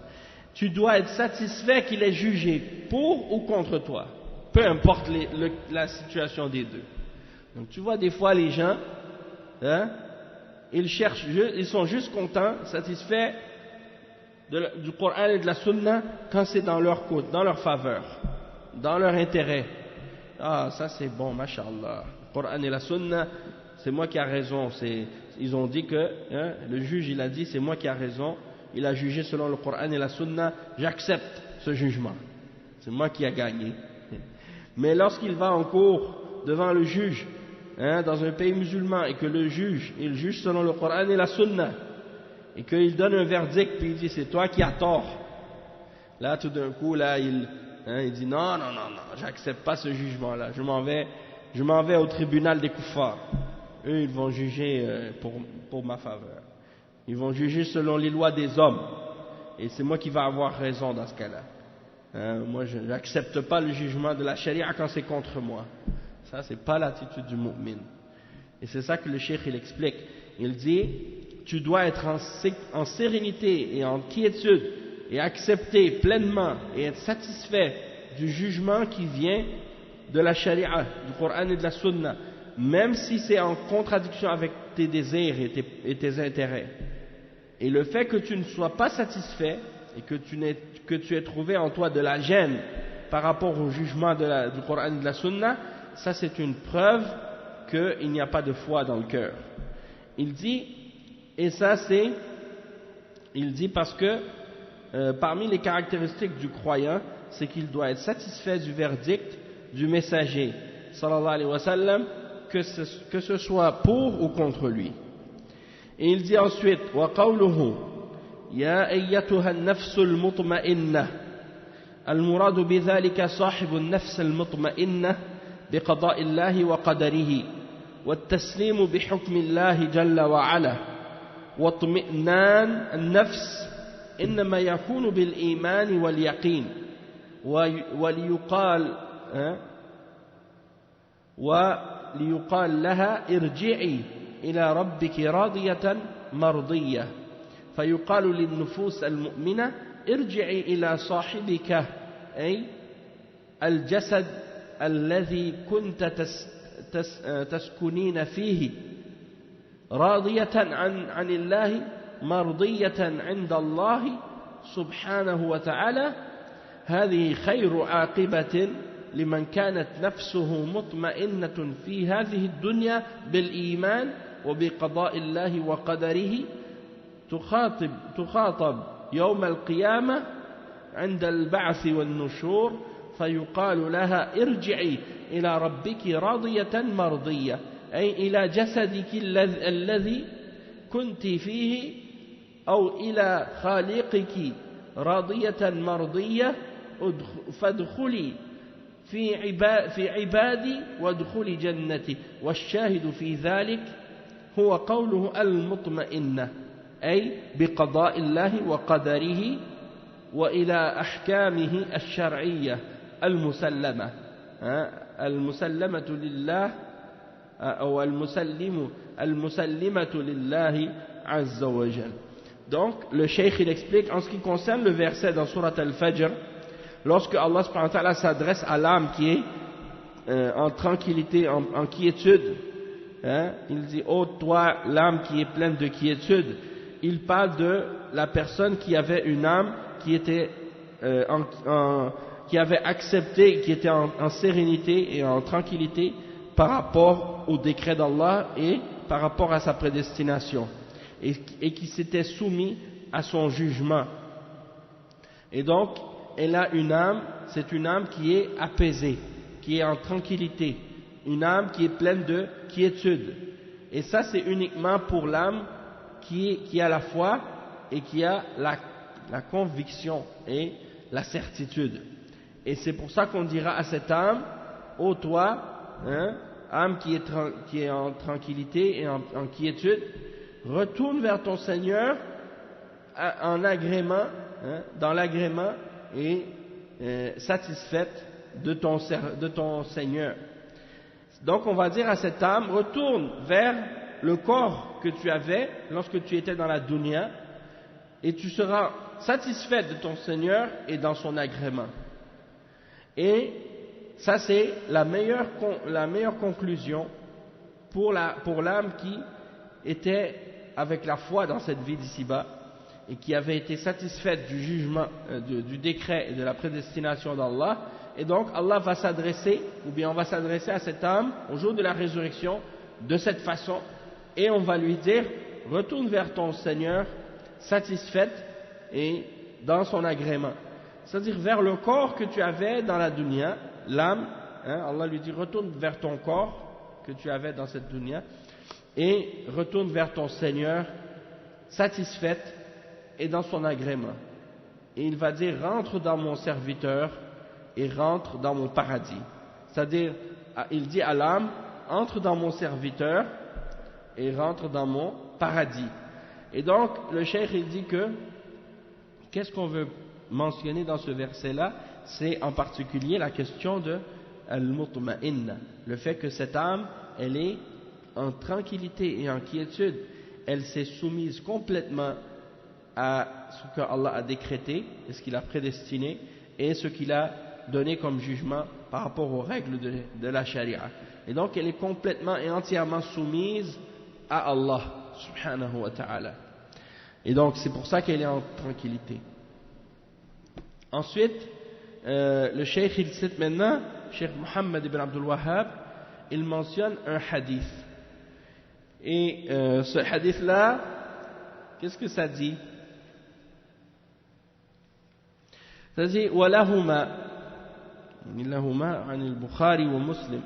Speaker 1: Tu dois être satisfait qu'il ait jugé pour ou contre toi. Peu importe la situation des deux. Donc tu vois des fois les gens, ils sont juste contents, satisfaits du Coran et de la Sunna quand c'est dans leur côte, dans leur faveur, dans leur intérêt. Ah, ça c'est bon, mashallah. Le Coran et la Sunna, c'est moi qui a raison. Ils ont dit que, le juge il a dit c'est moi qui a raison, il a jugé selon le Coran et la Sunna, j'accepte ce jugement. C'est moi qui a gagné. Mais lorsqu'il va en cours devant le juge, dans un pays musulman, et que le juge, il juge selon le Coran et la Sunna, et qu'il donne un verdict, puis il dit c'est toi qui as tort. Là, tout d'un coup, là, il dit non, j'accepte pas ce jugement-là, je m'en vais au tribunal des koufars. Eux, ils vont juger pour ma faveur. Ils vont juger selon les lois des hommes, et c'est moi qui vais avoir raison dans ce cas-là. Moi, je n'accepte pas le jugement de la charia quand c'est contre moi. Ça, c'est pas l'attitude du mu'min. Et c'est ça que le cheikh il explique. Il dit, tu dois être en sérénité et en quiétude et accepter pleinement et être satisfait du jugement qui vient de la charia, du Coran et de la Sunna, même si c'est en contradiction avec tes désirs et tes intérêts. Et le fait que tu ne sois pas satisfait et que tu aies trouvé en toi de la gêne par rapport au jugement du Coran et de la Sunna, ça c'est une preuve qu'il n'y a pas de foi dans le cœur. Il dit, et ça c'est, il dit parce que parmi les caractéristiques du croyant, c'est qu'il doit être satisfait du verdict du messager, sallallahu alayhi wa sallam, que ce soit pour ou contre lui. Et il dit ensuite, wa qawluhu, ya ayyatuha an-nafsu al-mutma'innah, al-muradu bidhalika sahibu an-nafs al-mutma'innah بقضاء الله وقدره والتسليم بحكم الله جل وعلا واطمئنان النفس إنما يكون بالإيمان واليقين وليقال لها ارجعي إلى ربك راضية مرضية فيقال للنفوس المؤمنة ارجعي إلى صاحبك أي الجسد الذي كنت تسكنين فيه راضية عن الله مرضية عند الله سبحانه وتعالى هذه خير عاقبة لمن كانت نفسه مطمئنة في هذه الدنيا بالإيمان وبقضاء الله وقدره تخاطب يوم القيامة عند البعث والنشور فيقال لها ارجعي إلى ربك راضية مرضية أي إلى جسدك الذي كنت فيه أو إلى خالقك راضية مرضية فادخلي في عبادي وادخلي جنتي والشاهد في ذلك هو قوله المطمئنة أي بقضاء الله وقدره وإلى أحكامه الشرعية المسلمة المسلمة لله أو المسلمة لله عز وجل. Donc le cheikh il explique en ce qui concerne le verset dans Surat Al-Fajr, lorsque Allah subhanahu wa ta'ala s'adresse à l'âme qui est en tranquillité, en quiétude, il dit ô toi l'âme qui est pleine de quiétude, il parle de la personne qui avait une âme qui était qui avait accepté, qui était en sérénité et en tranquillité par rapport au décret d'Allah et par rapport à sa prédestination, et qui s'était soumis à son jugement. Et donc, elle a une âme, c'est une âme qui est apaisée, qui est en tranquillité, une âme qui est pleine de quiétude. Et ça, c'est uniquement pour l'âme qui a la foi et qui a la conviction et la certitude. Et c'est pour ça qu'on dira à cette âme, ô toi, âme qui est en tranquillité et en quiétude, retourne vers ton Seigneur en agrément, dans l'agrément et satisfaite de ton Seigneur. Donc on va dire à cette âme, retourne vers le corps que tu avais lorsque tu étais dans la dunya et tu seras satisfaite de ton Seigneur et dans son agrément. Et ça c'est la meilleure conclusion pour l'âme qui était avec la foi dans cette vie d'ici-bas et qui avait été satisfaite du jugement, du décret et de la prédestination d'Allah, et donc Allah va s'adresser, ou bien on va s'adresser à cette âme au jour de la résurrection de cette façon, et on va lui dire retourne vers ton Seigneur satisfaite et dans son agrément, c'est-à-dire vers le corps que tu avais dans la dunya, l'âme, Allah lui dit retourne vers ton corps que tu avais dans cette dunya et retourne vers ton Seigneur satisfaite et dans son agrément, et il va dire rentre dans mon serviteur et rentre dans mon paradis, c'est-à-dire il dit à l'âme entre dans mon serviteur et rentre dans mon paradis. Et donc le cheikh il dit que qu'est-ce qu'on veut mentionner dans ce verset là, c'est en particulier la question de al-mutma'inna, le fait que cette âme elle est en tranquillité et en quiétude, elle s'est soumise complètement à ce que Allah a décrété et ce qu'il a prédestiné et ce qu'il a donné comme jugement par rapport aux règles de la charia, et donc elle est complètement et entièrement soumise à Allah subhanahu wa ta'ala, et donc c'est pour ça qu'elle est en tranquillité. Ensuite le cheikh il cite maintenant, Cheikh Mohammed ibn Abdul Wahhab, il mentionne un hadith, et ce hadith là, qu'est-ce que ça dit? Ça dit walahuma an al-Bukhari wa Muslim,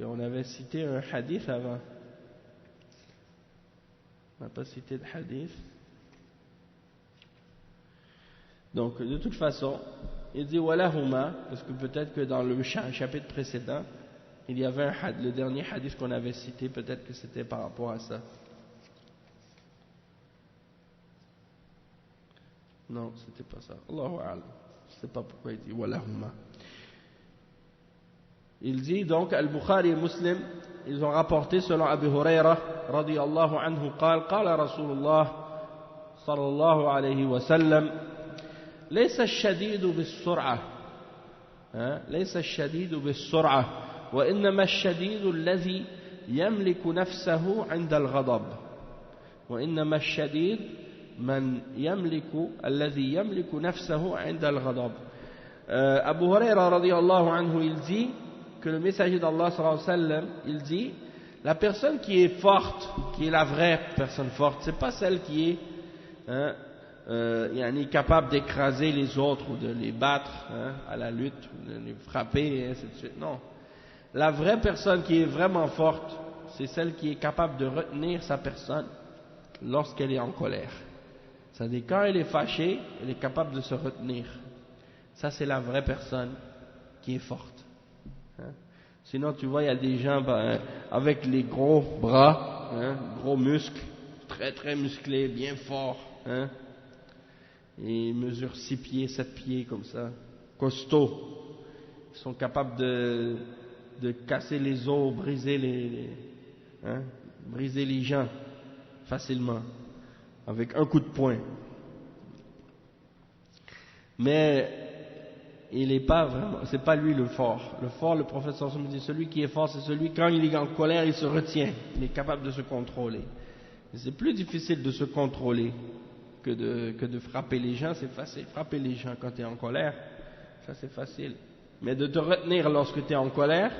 Speaker 1: on avait cité un hadith avant, on n'a pas cité de hadith, donc de toute façon il dit walahuma parce que peut-être que dans le chapitre précédent il y avait le dernier hadith qu'on avait cité, peut-être que c'était par rapport à ça. Non, c'était pas ça. Allahu a'lam. Je sais pas pourquoi il dit walahuma. Il dit donc Al-Bukhari et Muslim, ils ont rapporté selon Abu Huraira radiyallahu anhu قال رسول الله صلى الله عليه وسلم ليس الشديد بالسرعة ليس الشديد بالسرعة وإنما الشديد الذي يملك نفسه عند الغضب وإنما الشديد من يملك الذي يملك نفسه عند الغضب. Abu Huraira radiyallahu anhu il dit que le messager d'Allah sallallahu alayhi wa sallam il dit la personne qui est forte, qui est la vraie personne forte, c'est pas celle qui est capable d'écraser les autres ou de les battre à la lutte, ou de les frapper et ainsi de suite. Non, la vraie personne qui est vraiment forte, c'est celle qui est capable de retenir sa personne lorsqu'elle est en colère. C'est-à-dire quand elle est fâchée, elle est capable de se retenir. Ça c'est la vraie personne qui est forte. Sinon tu vois il y a des gens avec les gros bras, gros muscles, très très musclés, bien forts, et ils mesurent 6 pieds, 7 pieds comme ça, costauds. Ils sont capables de casser les os, briser les gens facilement avec un coup de poing. Mais il n'est pas vraiment, c'est pas lui le fort. Le fort, le prophète sallallahu alayhi wa sallam dit, celui qui est fort, c'est celui quand il est en colère, il se retient, il est capable de se contrôler. C'est plus difficile de se contrôler que de frapper les gens, c'est facile. Frapper les gens quand tu es en colère, ça c'est facile. Mais de te retenir lorsque tu es en colère,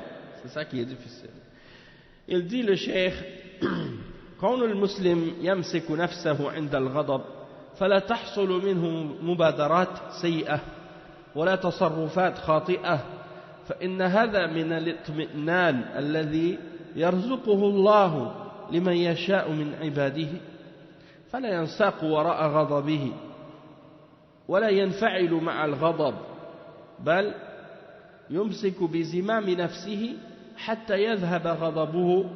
Speaker 1: c'est ça qui est difficile. Il dit le cheikh كون المسلم يمسك نفسه عند الغضب فلا تحصل منه مبادرات سيئة ولا تصرفات خاطئة فإن هذا من الاطمئنان الذي يرزقه الله لمن يشاء من عباده فلا ينساق وراء غضبه ولا ينفعل مع الغضب بل يمسك بزمام نفسه حتى يذهب غضبه.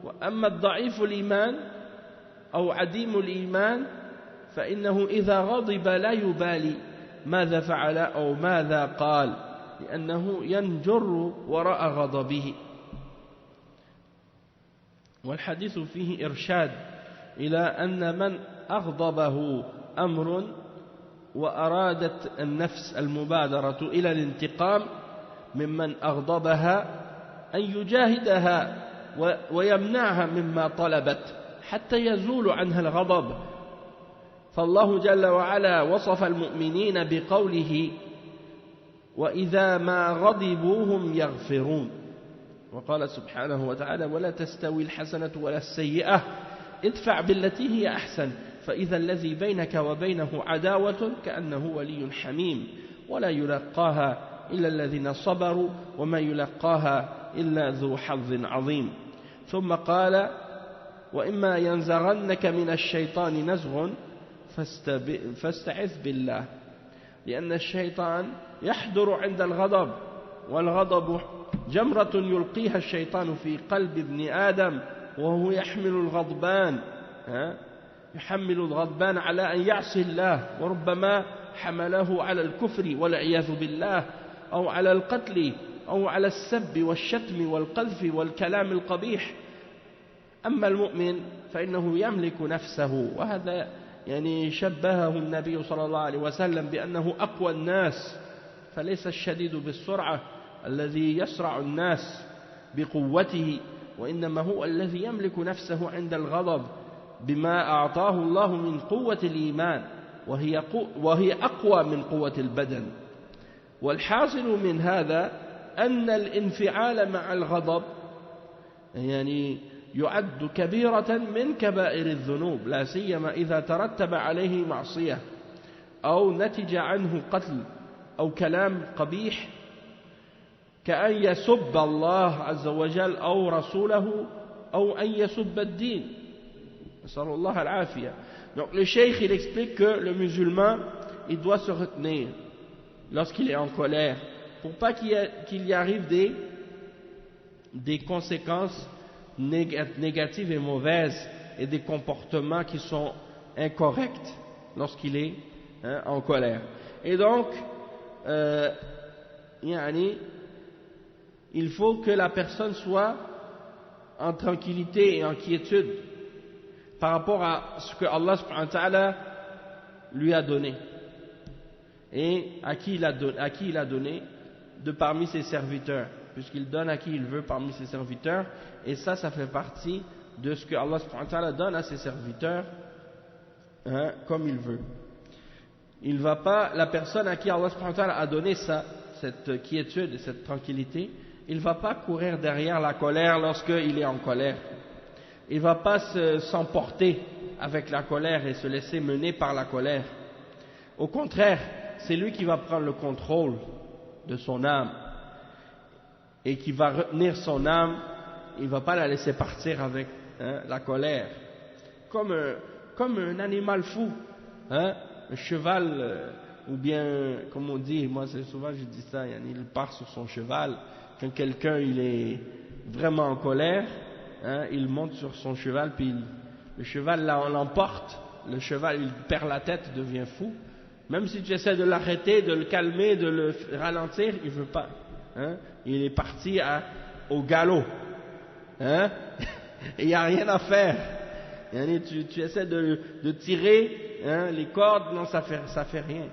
Speaker 1: وأما الضعيف الإيمان أو عديم الإيمان فإنه إذا غضب لا يبالي ماذا فعل أو ماذا قال لأنه ينجر وراء غضبه. والحديث فيه إرشاد إلى أن من أغضبه أمر وأرادت النفس المبادرة إلى الانتقام ممن أغضبها أن يجاهدها ويمنعها مما طلبت حتى يزول عنها الغضب فالله جل وعلا وصف المؤمنين بقوله وإذا ما غضبوا هم يغفرون وقال سبحانه وتعالى ولا تستوي الحسنة ولا السيئة ادفع بالتي هي أحسن فإذا الذي بينك وبينه عداوة كأنه ولي حميم ولا يلقاها إلا الذين صبروا وما يلقاها إلا ذو حظ عظيم ثم قال وإما ينزغنك من الشيطان نزغ فاستعذ بالله لأن الشيطان يحضر عند الغضب والغضب جمرة يلقيها الشيطان في قلب ابن آدم وهو يحمل الغضبان على أن يعصي الله وربما حمله على الكفر والعياذ بالله أو على القتل أو على السب والشتم والقذف والكلام القبيح أما المؤمن فإنه يملك نفسه وهذا يعني شبهه النبي صلى الله عليه وسلم بأنه أقوى الناس فليس الشديد بالسرعة الذي يسرع الناس بقوته وإنما هو الذي يملك نفسه عند الغضب بما أعطاه الله من قوة الإيمان وهي أقوى من قوة البدن والحاصل من هذا أن الانفعال مع الغضب يعني يعد كبيرة من كبائر الذنوب لا سيما إذا ترتب عليه معصية أو نتج عنه قتل أو كلام قبيح كأن يسب الله عز وجل أو رسوله أو أن يسب الدين نسأل الله العافية. Donc le cheikh il explique que le musulman il doit se retenir lorsqu'il est en colère pour pas qu'il y arrive des conséquences négatives et mauvaises et des comportements qui sont incorrects lorsqu'il est en colère. Et donc il faut que la personne soit en tranquillité et en quiétude par rapport à ce que Allah subhanahu wa ta'ala lui a donné et à qui il a donné de parmi ses serviteurs puisqu'il donne à qui il veut parmi ses serviteurs et ça fait partie de ce que Allah subhanahu wa ta'ala donne à ses serviteurs comme il veut. Il va pas, la personne à qui Allah subhanahu wa ta'ala a donné cette quiétude et cette tranquillité, il ne va pas courir derrière la colère lorsqu'il est en colère. Il ne va pas s'emporter avec la colère et se laisser mener par la colère. Au contraire, c'est lui qui va prendre le contrôle de son âme et qui va retenir son âme. Il ne va pas la laisser partir avec la colère. Comme un animal fou, un cheval, ou bien, comme on dit, moi c'est souvent je dis ça, il part sur son cheval. Quand quelqu'un il est vraiment en colère, il monte sur son cheval, puis le cheval l'emporte, le cheval il perd la tête, il devient fou. Même si tu essaies de l'arrêter, de le calmer, de le ralentir, il ne veut pas. Il est parti au galop. Et il n'y a rien à faire. Tu essaies de tirer les cordes, non, ça fait rien.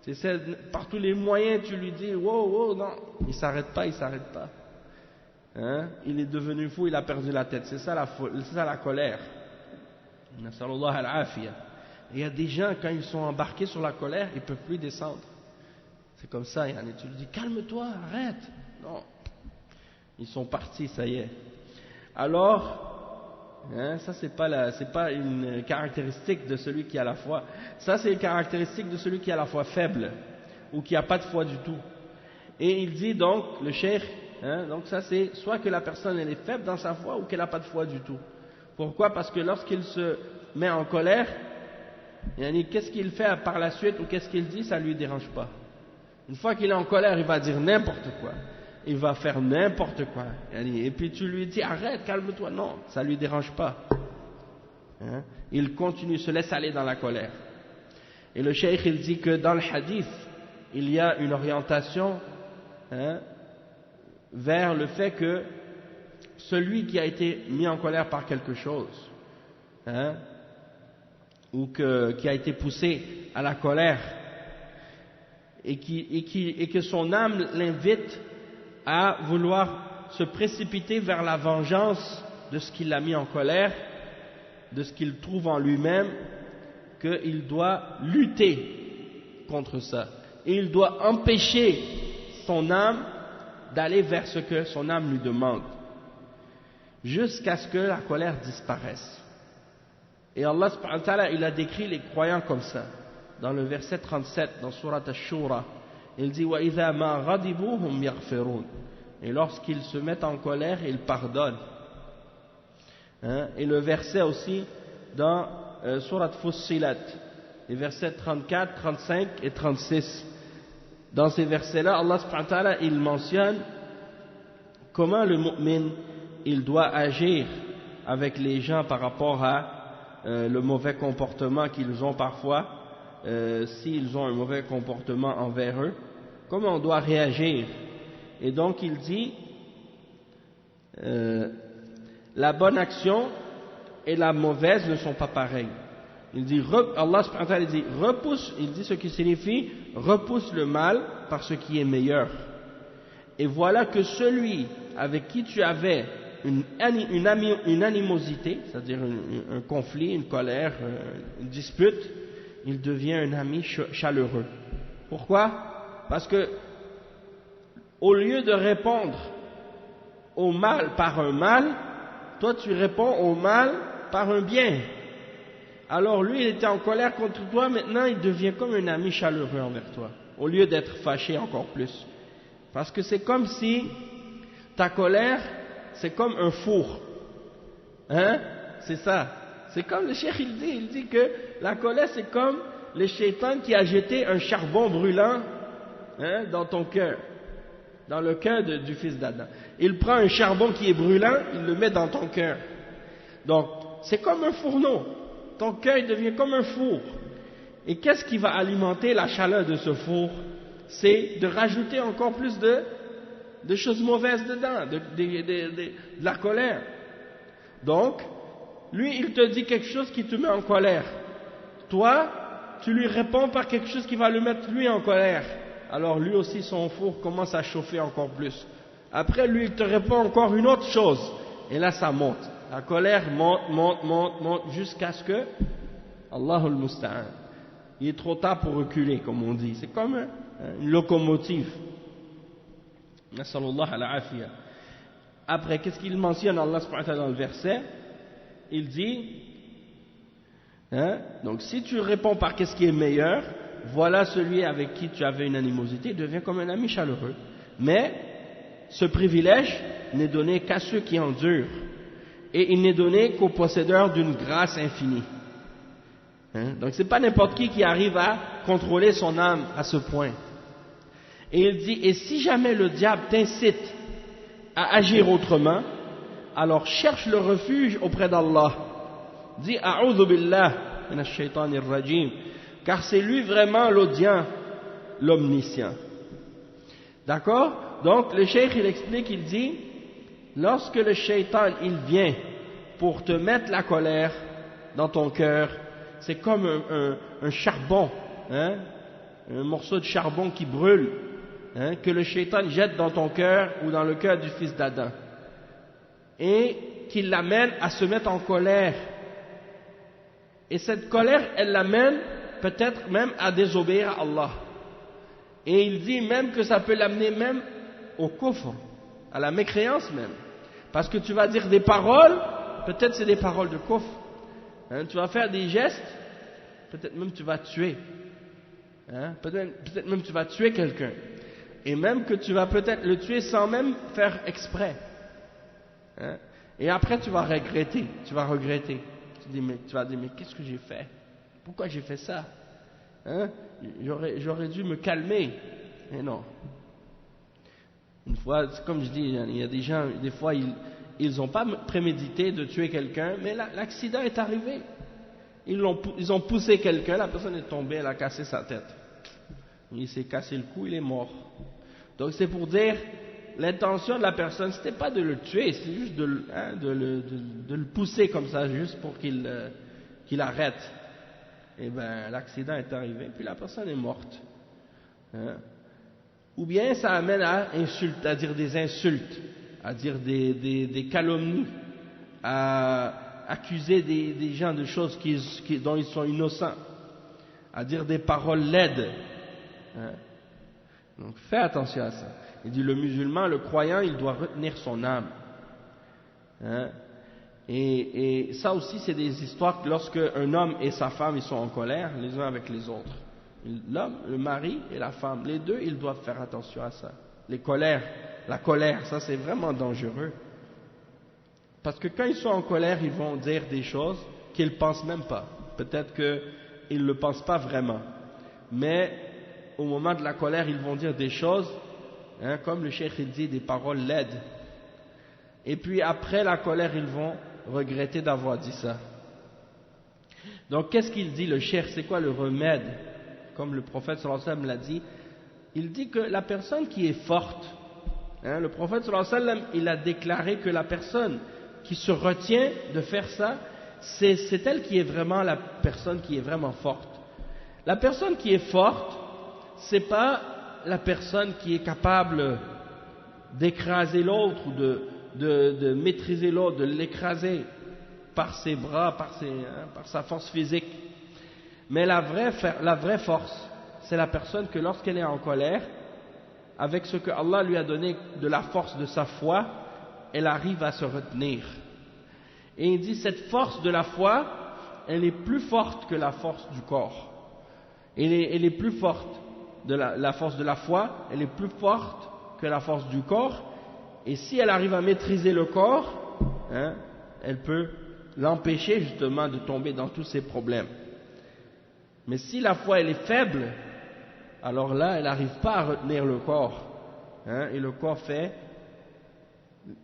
Speaker 1: Tu essaies, par tous les moyens, tu lui dis, wow, non, il s'arrête pas. Il est devenu fou, il a perdu la tête. C'est ça la colère. Nasallallahu al-afiyah. Il y a des gens, quand ils sont embarqués sur la colère, ils ne peuvent plus descendre. C'est comme ça, tu lui dis, calme-toi, arrête. Non, ils sont partis, ça y est. Alors, ça c'est pas une caractéristique de celui qui a la foi. Ça c'est une caractéristique de celui qui a la foi faible, ou qui n'a pas de foi du tout. Et il dit donc, le cheikh, donc ça c'est soit que la personne elle est faible dans sa foi, ou qu'elle n'a pas de foi du tout. Pourquoi? Parce que lorsqu'il se met en colère, qu'est-ce qu'il fait par la suite, ou qu'est-ce qu'il dit, ça ne lui dérange pas. Une fois qu'il est en colère, il va dire n'importe quoi. Il va faire n'importe quoi. Et puis tu lui dis arrête, calme-toi. Non, ça ne lui dérange pas. Il continue, se laisse aller dans la colère. Et le cheikh il dit que dans le hadith, il y a une orientation vers le fait que celui qui a été mis en colère par quelque chose, ou qui a été poussé à la colère, et que son âme l'invite à vouloir se précipiter vers la vengeance de ce qui l'a mis en colère, de ce qu'il trouve en lui-même, qu'il doit lutter contre ça. Et il doit empêcher son âme d'aller vers ce que son âme lui demande, jusqu'à ce que la colère disparaisse. Et Allah subhanahu wa ta'ala, il a décrit les croyants comme ça. Dans le verset 37, dans Surat Ash-Shura, il dit وَإِذَا مَا غَضِبُوا هُمْ يَغْفِرُونَ. Et lorsqu'ils se mettent en colère, ils pardonnent. Et le verset aussi dans Surat Fussilat, les versets 34, 35 et 36. Dans ces versets-là, Allah subhanahu wa ta'ala, il mentionne comment le mu'min, il doit agir avec les gens par rapport à le mauvais comportement qu'ils ont parfois, s'ils ont un mauvais comportement envers eux, comment on doit réagir. Et donc il dit la bonne action et la mauvaise ne sont pas pareilles. Il dit, Allah subhanahu wa ta'ala dit, repousse, il dit ce qui signifie repousse le mal par ce qui est meilleur. Et voilà que celui avec qui tu avais une animosité, c'est-à-dire un conflit, une colère, une dispute, il devient un ami chaleureux. Pourquoi? Parce que au lieu de répondre au mal par un mal, toi tu réponds au mal par un bien. Alors lui il était en colère contre toi, maintenant il devient comme un ami chaleureux envers toi, au lieu d'être fâché encore plus. Parce que c'est comme si ta colère, c'est comme un four. Hein? C'est ça. C'est comme le cheikh il dit que la colère c'est comme le shaitan qui a jeté un charbon brûlant dans ton cœur, dans le cœur du fils d'Adam. Il prend un charbon qui est brûlant, il le met dans ton cœur. Donc, c'est comme un fourneau. Ton cœur devient comme un four. Et qu'est-ce qui va alimenter la chaleur de ce four? C'est de rajouter encore plus de choses mauvaises dedans, de la colère. Donc, lui, il te dit quelque chose qui te met en colère. Toi, tu lui réponds par quelque chose qui va le mettre lui en colère. Alors lui aussi, son four commence à chauffer encore plus. Après, lui, il te répond encore une autre chose. Et là, ça monte. La colère monte, jusqu'à ce que, Allahul Musta'an, il est trop tard pour reculer, comme on dit. C'est comme une locomotive. Nasallallahu ala afiya. Après, qu'est-ce qu'il mentionne Allah subhanahu wa ta'ala dans le verset? Il dit, donc si tu réponds par qu'est-ce qui est meilleur, voilà celui avec qui tu avais une animosité, devient comme un ami chaleureux. Mais ce privilège n'est donné qu'à ceux qui endurent, et il n'est donné qu'aux possédeurs d'une grâce infinie. Donc c'est pas n'importe qui arrive à contrôler son âme à ce point. Et il dit, et si jamais le diable t'incite à agir autrement, alors cherche le refuge auprès d'Allah. Dis a'udhu billah minash shaitanir rajim, car c'est lui vraiment l'audient, l'omniscient. D'accord? Donc le cheikh il explique, il dit, lorsque le shaitan il vient pour te mettre la colère dans ton cœur, c'est comme un charbon, un morceau de charbon qui brûle, que le shaitan jette dans ton cœur ou dans le cœur du fils d'Adam, et qui l'amène à se mettre en colère. Et cette colère, elle l'amène peut-être même à désobéir à Allah. Et il dit même que ça peut l'amener même au kufr, à la mécréance même. Parce que tu vas dire des paroles, peut-être c'est des paroles de kufr. Tu vas faire des gestes, peut-être même tu vas tuer. Peut-être même tu vas tuer quelqu'un. Et même que tu vas peut-être le tuer sans même faire exprès. Et après tu vas regretter. Tu vas dire mais qu'est-ce que j'ai fait? Pourquoi j'ai fait ça? J'aurais dû me calmer. Mais non. Une fois, comme je dis, il y a des gens, des fois ils n'ont pas prémédité de tuer quelqu'un, mais l'accident est arrivé. Ils ont poussé quelqu'un, la personne est tombée, elle a cassé sa tête. Il s'est cassé le cou, il est mort. Donc c'est pour dire, l'intention de la personne, c'était pas de le tuer, c'est juste de le pousser comme ça, juste pour qu'il arrête. Et bien l'accident est arrivé, puis la personne est morte. Ou bien ça amène à dire des insultes, à dire des calomnies, à accuser des gens de choses dont ils sont innocents. à dire des paroles laides. Hein? Donc fais attention à ça. Il dit le musulman, le croyant, il doit retenir son âme. Hein? Et ça aussi, c'est des histoires que lorsque un homme et sa femme ils sont en colère, les uns avec les autres. L'homme, le mari et la femme, les deux, ils doivent faire attention à ça. La colère, ça c'est vraiment dangereux. Parce que quand ils sont en colère, ils vont dire des choses qu'ils ne pensent même pas. Peut-être qu'ils ne le pensent pas vraiment. Mais au moment de la colère, ils vont dire des choses, hein, comme le cheikh il dit, des paroles laides. Et puis après la colère, ils vont regretter d'avoir dit ça. Donc qu'est-ce qu'il dit le cheikh? C'est quoi le remède? Comme le prophète sallallahu alayhi wa sallam l'a dit, il dit que la personne qui est forte, hein, le prophète sallallahu alayhi wa sallam, il a déclaré que la personne qui se retient de faire ça, c'est elle qui est vraiment la personne qui est vraiment forte. La personne qui est forte, c'est pas la personne qui est capable d'écraser l'autre ou de maîtriser l'autre, de l'écraser par ses bras, par sa force physique. Mais la vraie force, c'est la personne que lorsqu'elle est en colère, avec ce que Allah lui a donné de la force de sa foi, elle arrive à se retenir. Et il dit cette force de la foi, elle est plus forte que la force du corps. Elle est plus forte, la force de la foi, elle est plus forte que la force du corps. Et si elle arrive à maîtriser le corps, hein, elle peut l'empêcher justement de tomber dans tous ces problèmes. Mais si la foi elle est faible, alors là elle n'arrive pas à retenir le corps, hein, et le corps fait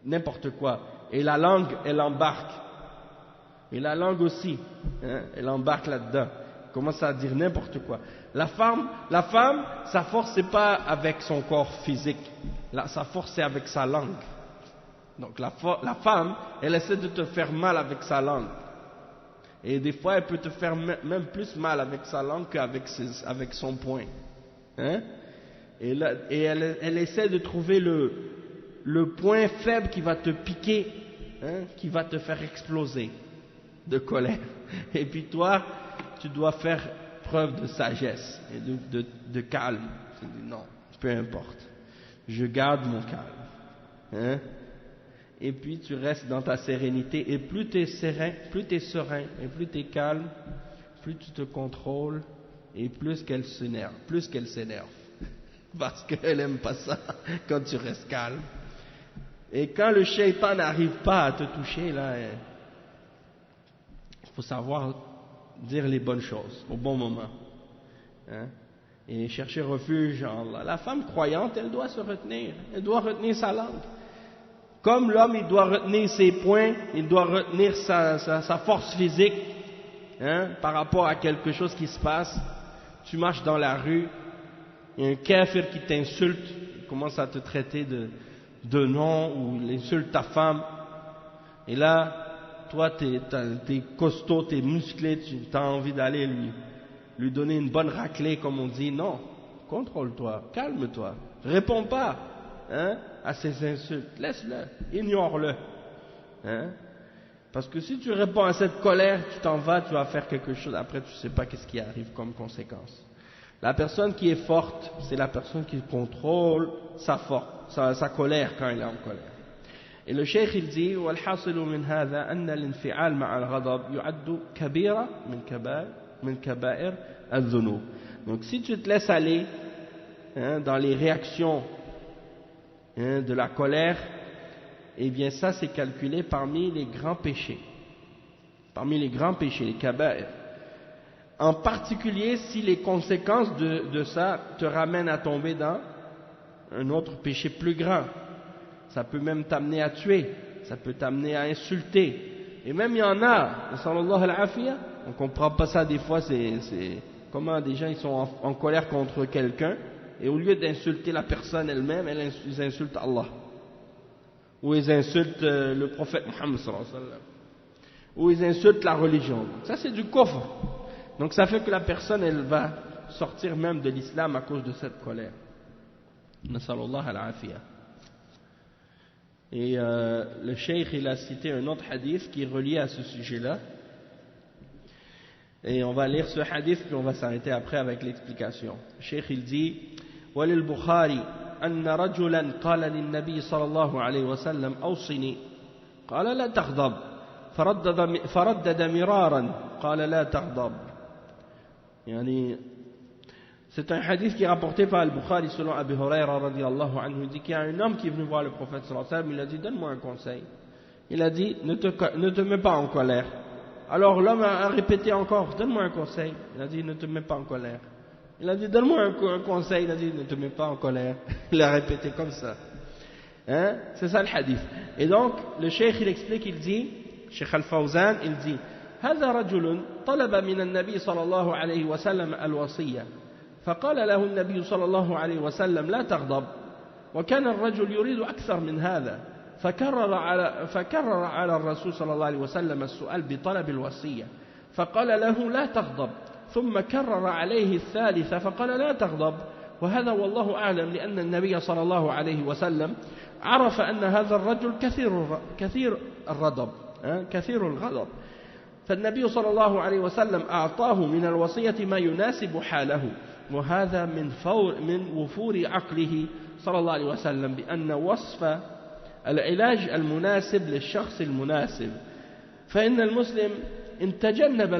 Speaker 1: n'importe quoi. Et la langue elle embarque, et la langue aussi, hein, elle embarque là-dedans, elle commence à dire n'importe quoi. La femme, sa force c'est pas avec son corps physique, sa force c'est avec sa langue. Donc la femme, elle essaie de te faire mal avec sa langue. Et des fois, elle peut te faire même plus mal avec sa langue qu'avec avec son poing. Hein? Et elle essaie de trouver le point faible qui va te piquer, hein, qui va te faire exploser de colère. Et puis toi, tu dois faire preuve de sagesse et de calme. Tu dis non, peu importe. Je garde mon calme. Hein? Et puis tu restes dans ta sérénité, et plus tu es serein, et plus tu es calme, plus tu te contrôles, et plus qu'elle s'énerve, parce qu'elle n'aime pas ça quand tu restes calme. Et quand le shaitan n'arrive pas à te toucher, là, il faut savoir dire les bonnes choses au bon moment, hein? Et chercher refuge en Allah. La femme croyante, elle doit se retenir, elle doit retenir sa langue. Comme l'homme, il doit retenir ses poings, il doit retenir sa force physique, hein, par rapport à quelque chose qui se passe. Tu marches dans la rue, il y a un kafir qui t'insulte, il commence à te traiter de nom, ou il insulte ta femme. Et là, toi, t'es costaud, t'es musclé, tu as envie d'aller lui donner une bonne raclée, comme on dit. Non, contrôle-toi, calme-toi, réponds pas, hein, à ces insultes, laisse-le, ignore-le, hein? Parce que si tu réponds à cette colère, tu t'en vas, tu vas faire quelque chose, après tu ne sais pas qu'est-ce qui arrive comme conséquence. La personne qui est forte, c'est la personne qui contrôle sa colère quand elle est en colère. Et le cheikh il dit والحاصل من هذا أن الانفعال مع الغضب يعد كبيرة من كبائر الذنوب. Donc si tu te laisses aller, hein, dans les réactions, hein, de la colère, eh bien ça c'est calculé parmi les grands péchés, les kaba'ir. En particulier si les conséquences de ça te ramènent à tomber dans un autre péché plus grand. Ça peut même t'amener à tuer, ça peut t'amener à insulter. Et même il y en a, sallallahu al-afiyah, on ne comprend pas ça des fois, c'est comment des gens ils sont en colère contre quelqu'un, et au lieu d'insulter la personne elle-même, ils insultent Allah. Ou ils insultent le prophète Muhammad sallallahu alayhi wa sallam. Ou ils insultent la religion. Ça c'est du kufr. Donc ça fait que la personne elle va sortir même de l'islam à cause de cette colère. Nasallallahu al-afiyah. Et le cheikh il a cité un autre hadith qui est relié à ce sujet-là. Et on va lire ce hadith puis on va s'arrêter après avec l'explication. Le Cheikh il dit وللبخاري أن رجلا قال للنبي صلى الله عليه وسلم أوصني قال لا تغضب فردد مرارا قال لا تغضب. يعني c'est un hadith qui est rapporté par Al-Bukhari selon Abu Huraira radiyallahu anhu. Il dit qu'il y a un homme qui est venu voir le prophète sallallahu alayhi wa sallam. Il a dit donne-moi un conseil. Il a dit ne te mets pas en colère. Alors l'homme a répété encore donne-moi un conseil. Il a dit ne te mets pas en colère. Il a dit donne-moi un conseil. Il a dit ne te mets pas en colère. Il a répété comme ça. Hein? C'est ça le hadith. Et donc le cheikh il explique, il dit Cheikh Al-Fawzan il dit هذا رجل طلب من النبي صلى الله عليه وسلم الوصية فقال له النبي صلى الله عليه وسلم لا تغضب وكان الرجل يريد أكثر من هذا فكرر على الرسول صلى الله عليه وسلم السؤال بطلب الوصية فقال له لا تغضب ثم كرر عليه الثالثة فقال لا تغضب وهذا والله أعلم لأن النبي صلى الله عليه وسلم عرف أن هذا الرجل كثير الغضب فالنبي صلى الله عليه وسلم أعطاه من الوصية ما يناسب حاله وهذا من وفور عقله صلى الله عليه وسلم بأن وصف العلاج المناسب للشخص المناسب فإن المسلم إن تجنب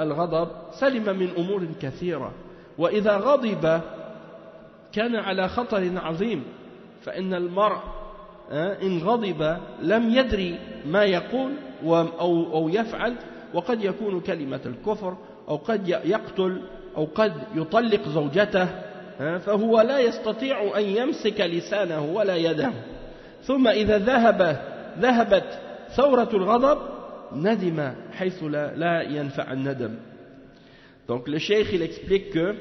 Speaker 1: الغضب سلم من أمور كثيرة وإذا غضب كان على خطر عظيم فإن المرء إن غضب لم يدري ما يقول أو يفعل وقد يكون كلمة الكفر أو قد يقتل أو قد يطلق زوجته فهو لا يستطيع أن يمسك لسانه ولا يده ثم إذا ذهبت ثورة الغضب ندم حيث لا ينفع الندم. Donc le cheikh il explique que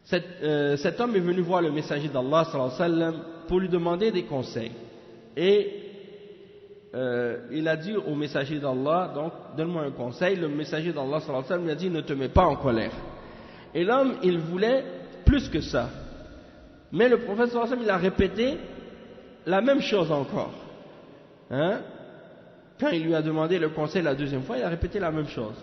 Speaker 1: cet homme est venu voir le messager d'Allah sallallahu alayhi wa sallam pour lui demander des conseils et il a dit au messager d'Allah donc donne-moi un conseil. Le messager d'Allah sallallahu alayhi wa sallam lui a dit ne te mets pas en colère. Et l'homme il voulait plus que ça, mais le prophète sallallahu alayhi wa sallam il a répété la même chose encore, hein? Quand il lui a demandé le conseil la deuxième fois il a répété la même chose.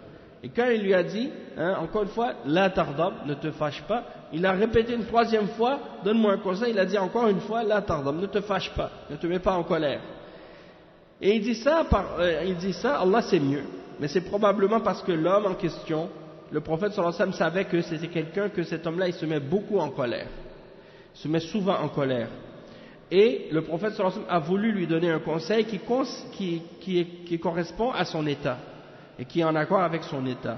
Speaker 1: Et quand il lui a dit, hein, encore une fois, la tardab, ne te fâche pas, il a répété une troisième fois, donne-moi un conseil, il a dit encore une fois, la tardab, ne te fâche pas, ne te mets pas en colère. Et il dit ça, Allah c'est mieux. Mais c'est probablement parce que l'homme en question, le prophète sallallahu alayhi wa sallam savait que c'était quelqu'un, que cet homme-là, il se met beaucoup en colère. Il se met souvent en colère. Et le prophète sallallahu alayhi wa sallam a voulu lui donner un conseil qui correspond à son état. Et qui est en accord avec son état.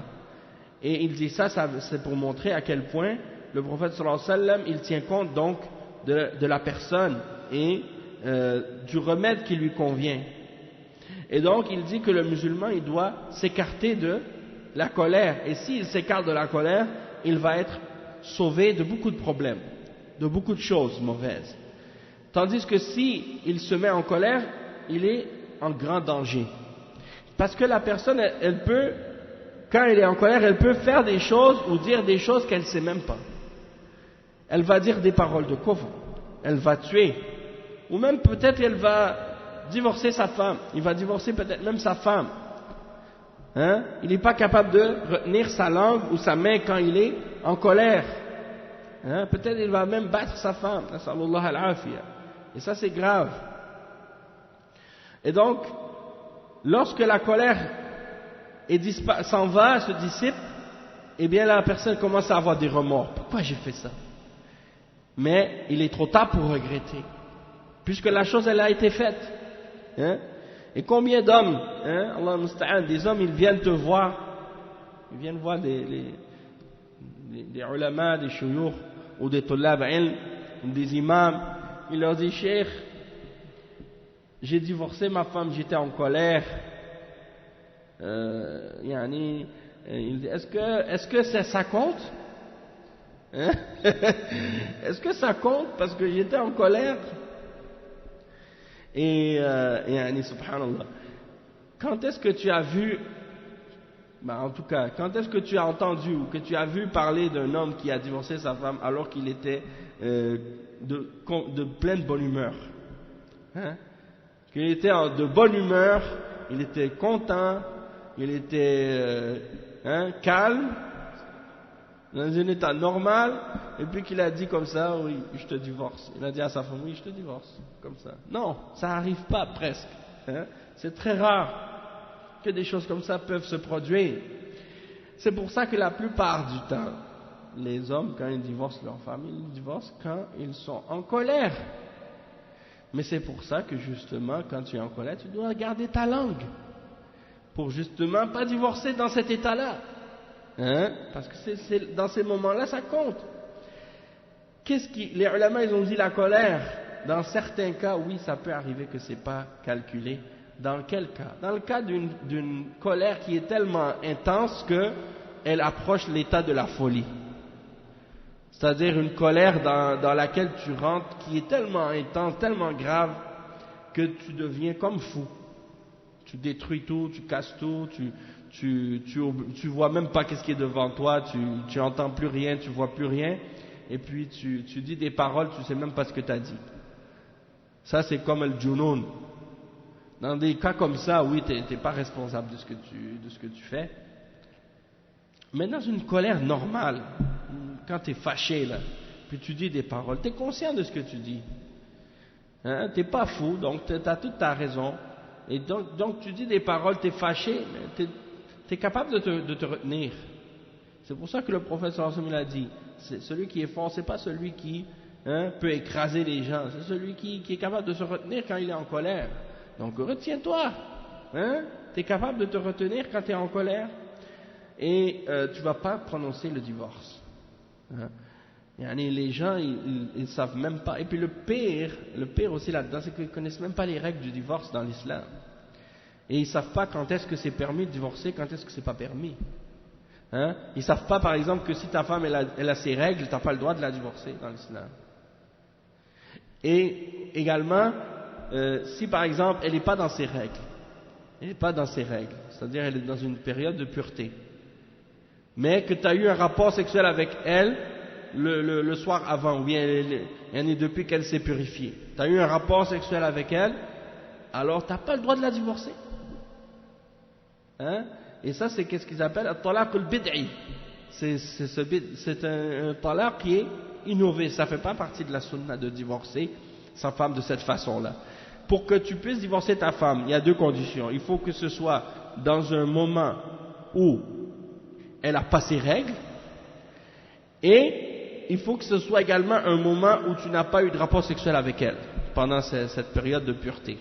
Speaker 1: Et il dit ça c'est pour montrer à quel point le prophète sallallahu alayhi wa sallam, il tient compte donc de la personne et du remède qui lui convient. Et donc il dit que le musulman il doit s'écarter de la colère. Et s'il s'écarte de la colère, il va être sauvé de beaucoup de problèmes, de beaucoup de choses mauvaises. Tandis que s'il se met en colère, il est en grand danger. Parce que la personne, elle peut, quand elle est en colère, elle peut faire des choses ou dire des choses qu'elle ne sait même pas. Elle va dire des paroles de kufr, elle va tuer, ou même peut-être elle va divorcer sa femme, il va divorcer peut-être même sa femme. Hein? Il n'est pas capable de retenir sa langue ou sa main quand il est en colère. Hein? Peut-être il va même battre sa femme. Nasallallahu al-afiya. Et ça c'est grave. Et donc, lorsque la colère s'en va, se dissipe, eh bien la personne commence à avoir des remords. Pourquoi j'ai fait ça? Mais il est trop tard pour regretter, puisque la chose elle a été faite. Hein? Et combien d'hommes, hein, Allah musta'an, des hommes, ils viennent te voir, ils viennent voir des ulama, des shuyukh, ou des tullab ilm, ou des imams, ils leur disent, Cheikh, j'ai divorcé ma femme, j'étais en colère. Il dit, est-ce que ça compte? Hein? Est-ce que ça compte parce que j'étais en colère? Et subhanallah, quand est-ce que tu as vu, en tout cas, quand est-ce que tu as entendu ou que tu as vu parler d'un homme qui a divorcé sa femme alors qu'il était de pleine bonne humeur? Hein? Qu'il était de bonne humeur, il était content, il était calme, dans un état normal, et puis qu'il a dit comme ça, oui, je te divorce. Il a dit à sa femme, oui, je te divorce, comme ça. Non, ça n'arrive pas presque. C'est très rare que des choses comme ça peuvent se produire. C'est pour ça que la plupart du temps, les hommes, quand ils divorcent leur femme, ils divorcent quand ils sont en colère. Mais c'est pour ça que justement, quand tu es en colère, tu dois garder ta langue. Pour justement pas divorcer dans cet état-là. Parce que c'est dans ces moments-là, ça compte. Les ulama, ils ont dit la colère. Dans certains cas, oui, ça peut arriver que c'est pas calculé. Dans quel cas? Dans le cas d'une colère qui est tellement intense qu'elle approche l'état de la folie. C'est-à-dire une colère dans laquelle tu rentres qui est tellement intense, tellement grave, que tu deviens comme fou. Tu détruis tout, tu casses tout, tu vois même pas qu'est-ce qui est devant toi, tu entends plus rien, tu vois plus rien, et puis tu dis des paroles, tu sais même pas ce que tu as dit. Ça c'est comme le junoun. Dans des cas comme ça, oui, t'es pas responsable de ce que tu fais. Mais dans une colère normale, quand tu es fâché là, puis tu dis des paroles, tu es conscient de ce que tu dis. Tu n'es pas fou, donc tu as toute ta raison. Et donc tu dis des paroles, tu es fâché, mais tu es capable de te retenir. C'est pour ça que le prophète sallallahu alayhi wa sallam a dit, celui qui est fort, c'est pas celui qui peut écraser les gens, c'est celui qui est capable de se retenir quand il est en colère. Donc retiens-toi, tu es capable de te retenir quand tu es en colère, et tu ne vas pas prononcer le divorce. Les gens, ils savent même pas. Et puis le pire aussi là-dedans, c'est qu'ils ne connaissent même pas les règles du divorce dans l'islam. Et ils ne savent pas quand est-ce que c'est permis de divorcer, quand est-ce que c'est pas permis. Ils ne savent pas, par exemple, que si ta femme elle a ses règles, tu n'as pas le droit de la divorcer dans l'islam. Et également, si par exemple, elle n'est pas dans ses règles, c'est-à-dire elle est dans une période de pureté, mais que tu as eu un rapport sexuel avec elle le soir avant, ou bien elle est depuis qu'elle s'est purifiée, tu as eu un rapport sexuel avec elle, alors tu n'as pas le droit de la divorcer. Et ça, c'est qu'est-ce qu'ils appellent al-talaq al-bid'i. C'est un talaq qui est innové, ça ne fait pas partie de la sunna de divorcer sa femme de cette façon-là. Pour que tu puisses divorcer ta femme, il y a deux conditions. Il faut que ce soit dans un moment où elle n'a pas ses règles, et il faut que ce soit également un moment où tu n'as pas eu de rapport sexuel avec elle, pendant cette période de pureté.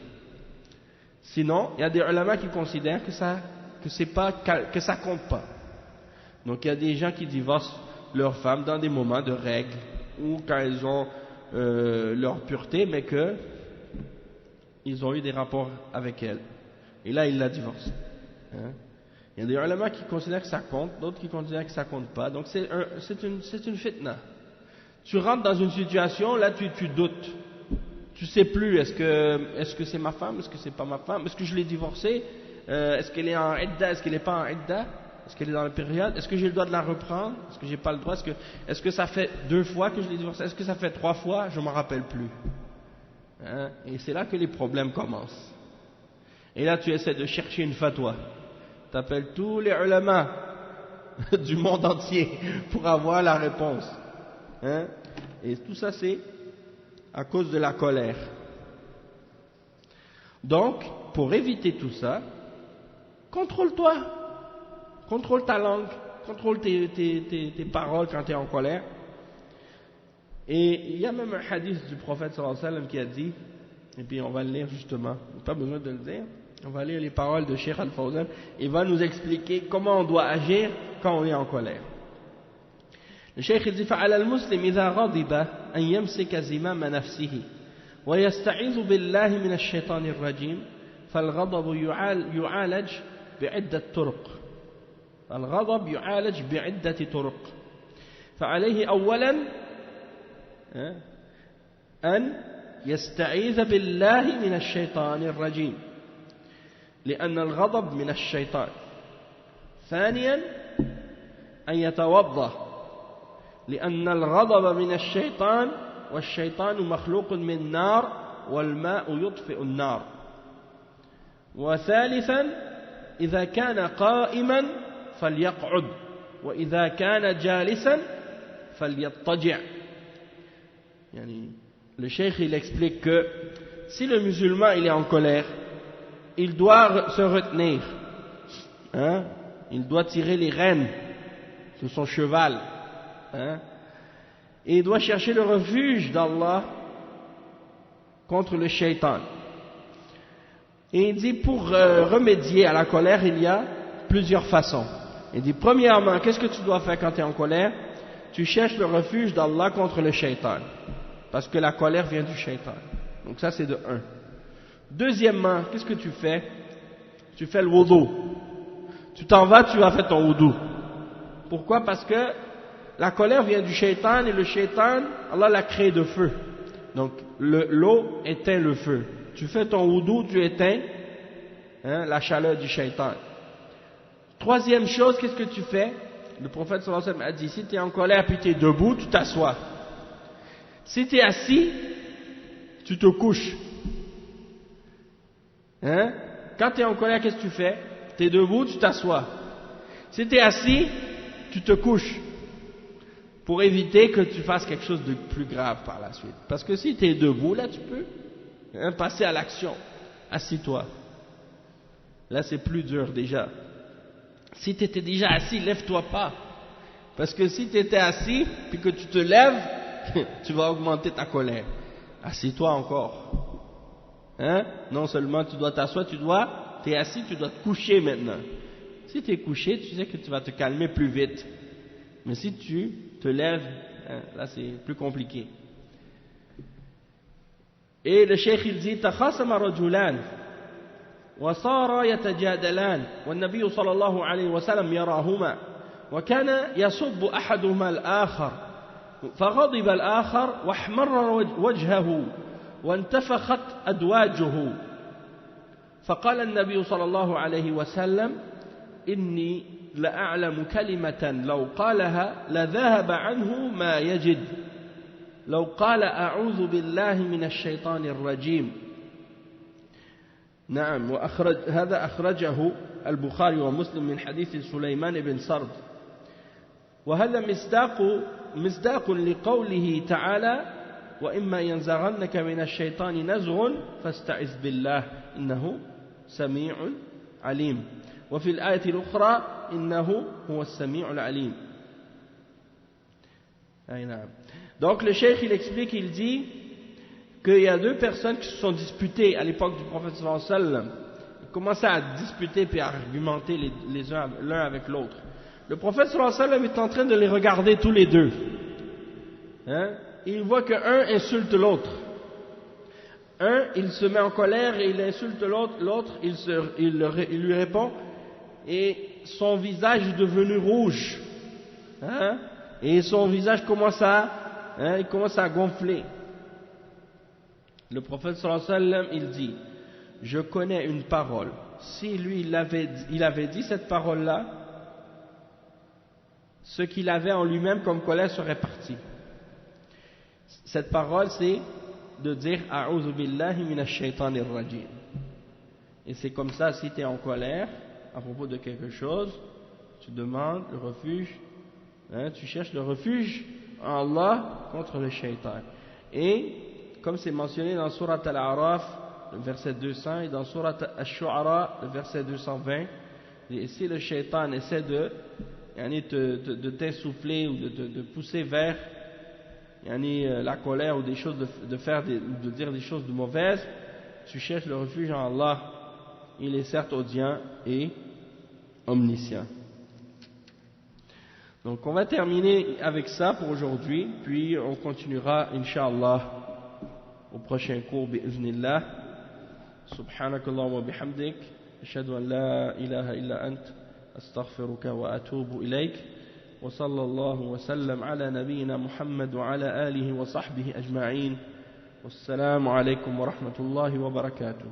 Speaker 1: Sinon, il y a des ulama qui considèrent que ça compte pas. Donc il y a des gens qui divorcent leurs femmes dans des moments de règles, ou quand elles ont leur pureté, mais qu'ils ont eu des rapports avec elle. Et là, ils la divorcent. Il y a des ulama qui considèrent que ça compte, d'autres qui considèrent que ça compte pas. Donc c'est une fitna. Tu rentres dans une situation, là tu doutes. Tu sais plus, est-ce que c'est ma femme, est-ce que c'est pas ma femme, est-ce que je l'ai divorcée, est-ce qu'elle est en idda, est-ce qu'elle n'est pas en idda, est-ce qu'elle est dans la période, est-ce que j'ai le droit de la reprendre, est-ce que j'ai pas le droit, est-ce que ça fait 2 fois que je l'ai divorcée, est-ce que ça fait 3 fois, je m'en rappelle plus. Et c'est là que les problèmes commencent. Et là tu essaies de chercher une fatwa. Tu appelles tous les ulama du monde entier pour avoir la réponse. Et tout ça c'est à cause de la colère. Donc, pour éviter tout ça, contrôle-toi, contrôle ta langue, contrôle tes paroles quand tu es en colère. Et il y a même un hadith du prophète sallallahu alayhi wa sallam qui a dit, et puis on va le lire justement, pas besoin de le dire, on va lire les paroles de Cheikh Al-Fawzan, il va nous expliquer comment on doit agir quand on est en colère. Le Cheikh dit فعلى المسلم إذا غضب أن يمسك زمام نفسه ويستعيذ بالله من الشيطان الرجيم فالغضب يعالج بعدة طرق. الغضب يعالج بعدة طرق. فعليه أولا أن يستعيذ بالله من الشيطان الرجيم لأن الغضب من الشيطان. ثانيا أن يتوضأ لأن الغضب من الشيطان والشيطان مخلوق من نار والماء يطفئ النار. وثالثا إذا كان قائما فليقعد وإذا كان جالسا فليضطجع. يعني le cheikh il explique que si le musulman il est en colère, il doit se retenir, hein? Il doit tirer les rênes sur son cheval, hein? Et il doit chercher le refuge d'Allah contre le shaitan. Et il dit pour remédier à la colère il y a plusieurs façons. Il dit premièrement, qu'est-ce que tu dois faire quand tu es en colère? Tu cherches le refuge d'Allah contre le shaitan, parce que la colère vient du shaitan. Donc ça c'est de un. Deuxièmement, qu'est-ce que tu fais? Tu fais le wudu. Tu t'en vas, tu vas faire ton wudu. Pourquoi? Parce que la colère vient du shaitan, et le shaitan, Allah l'a créé de feu. Donc l'eau éteint le feu. Tu fais ton wudu, tu éteins, hein, la chaleur du shaitan. Troisième chose, qu'est-ce que tu fais? Le prophète sallallahu alayhi wa sallam a dit, si tu es en colère puis tu es debout, tu t'assois. Si tu es assis, tu te couches. Hein? Quand tu es en colère, qu'est-ce que tu fais? Tu es debout, tu t'assois. Si tu es assis, tu te couches. Pour éviter que tu fasses quelque chose de plus grave par la suite. Parce que si tu es debout, là tu peux, hein, passer à l'action. Assis-toi. Là c'est plus dur déjà. Si tu étais déjà assis, lève-toi pas. Parce que si tu étais assis, puis que tu te lèves, tu vas augmenter ta colère. Assis-toi encore. Hein? Non seulement tu dois t'asseoir, tu es assis, tu dois te coucher maintenant. Si tu es couché, tu sais que tu vas te calmer plus vite. Mais si tu te lèves, hein, là c'est plus compliqué. Et le cheikh il dit, تخاصم رجلان وصار يتجادلان والنبي صلى الله عليه وسلم يراهما وكان يسب أحدهما الآخر فغضب الآخر واحمر وجهه وانتفخت أدواجه فقال النبي صلى الله عليه وسلم إني لأعلم كلمة لو قالها لذهب عنه ما يجد لو قال أعوذ بالله من الشيطان الرجيم. نعم هذا أخرجه البخاري ومسلم من حديث سليمان بن سرد وهذا مصداق لقوله تعالى وإما ينزغنك من الشيطان نزغ فاستعذ بالله إنه سميع عليم وفي الآية الأخرى إنه هو السميع العليم. أي نعم. Donc le cheikh il explique, il dit qu'il y a deux personnes qui se sont disputées à l'époque du prophète sallallahu alayhi wa sallam. Ils commençaient à disputer puis à argumenter les uns l'un avec l'autre. Le prophète sallallahu alayhi wa sallam est en train de les regarder tous les deux. Hein? Et il voit qu'un insulte l'autre. Un, il se met en colère et il insulte l'autre. L'autre, il lui répond et son visage est devenu rouge. Hein? Et son visage commence à gonfler. Le prophète sallallahu alayhi wa sallam, il dit, je connais une parole. Si lui, il avait dit cette parole-là, ce qu'il avait en lui-même comme colère serait parti. Cette parole, c'est de dire « A'udhu billahi minash shaitanir rajim ». Et c'est comme ça, si tu es en colère à propos de quelque chose, tu demandes le refuge, hein, tu cherches le refuge en Allah contre le shaitan. Et comme c'est mentionné dans Surat Al-A'raf, le verset 200, et dans Surat Al-Shu'ara, le verset 220, et si le shaitan essaie de t'insuffler ou de pousser vers la colère ou des choses, de dire des choses de mauvaises, tu cherches le refuge en Allah. Il est certes audient et omniscient. Donc on va terminer avec ça pour aujourd'hui, puis on continuera Inch'Allah au prochain cours bi'iznillah. Subhanakallah wa bihamdik, ashhadu an la ilaha illa ant, astaghfiruka wa atubu ilayk. وصلى الله وسلم على نبينا محمد وعلى آله وصحبه أجمعين والسلام عليكم ورحمة الله وبركاته.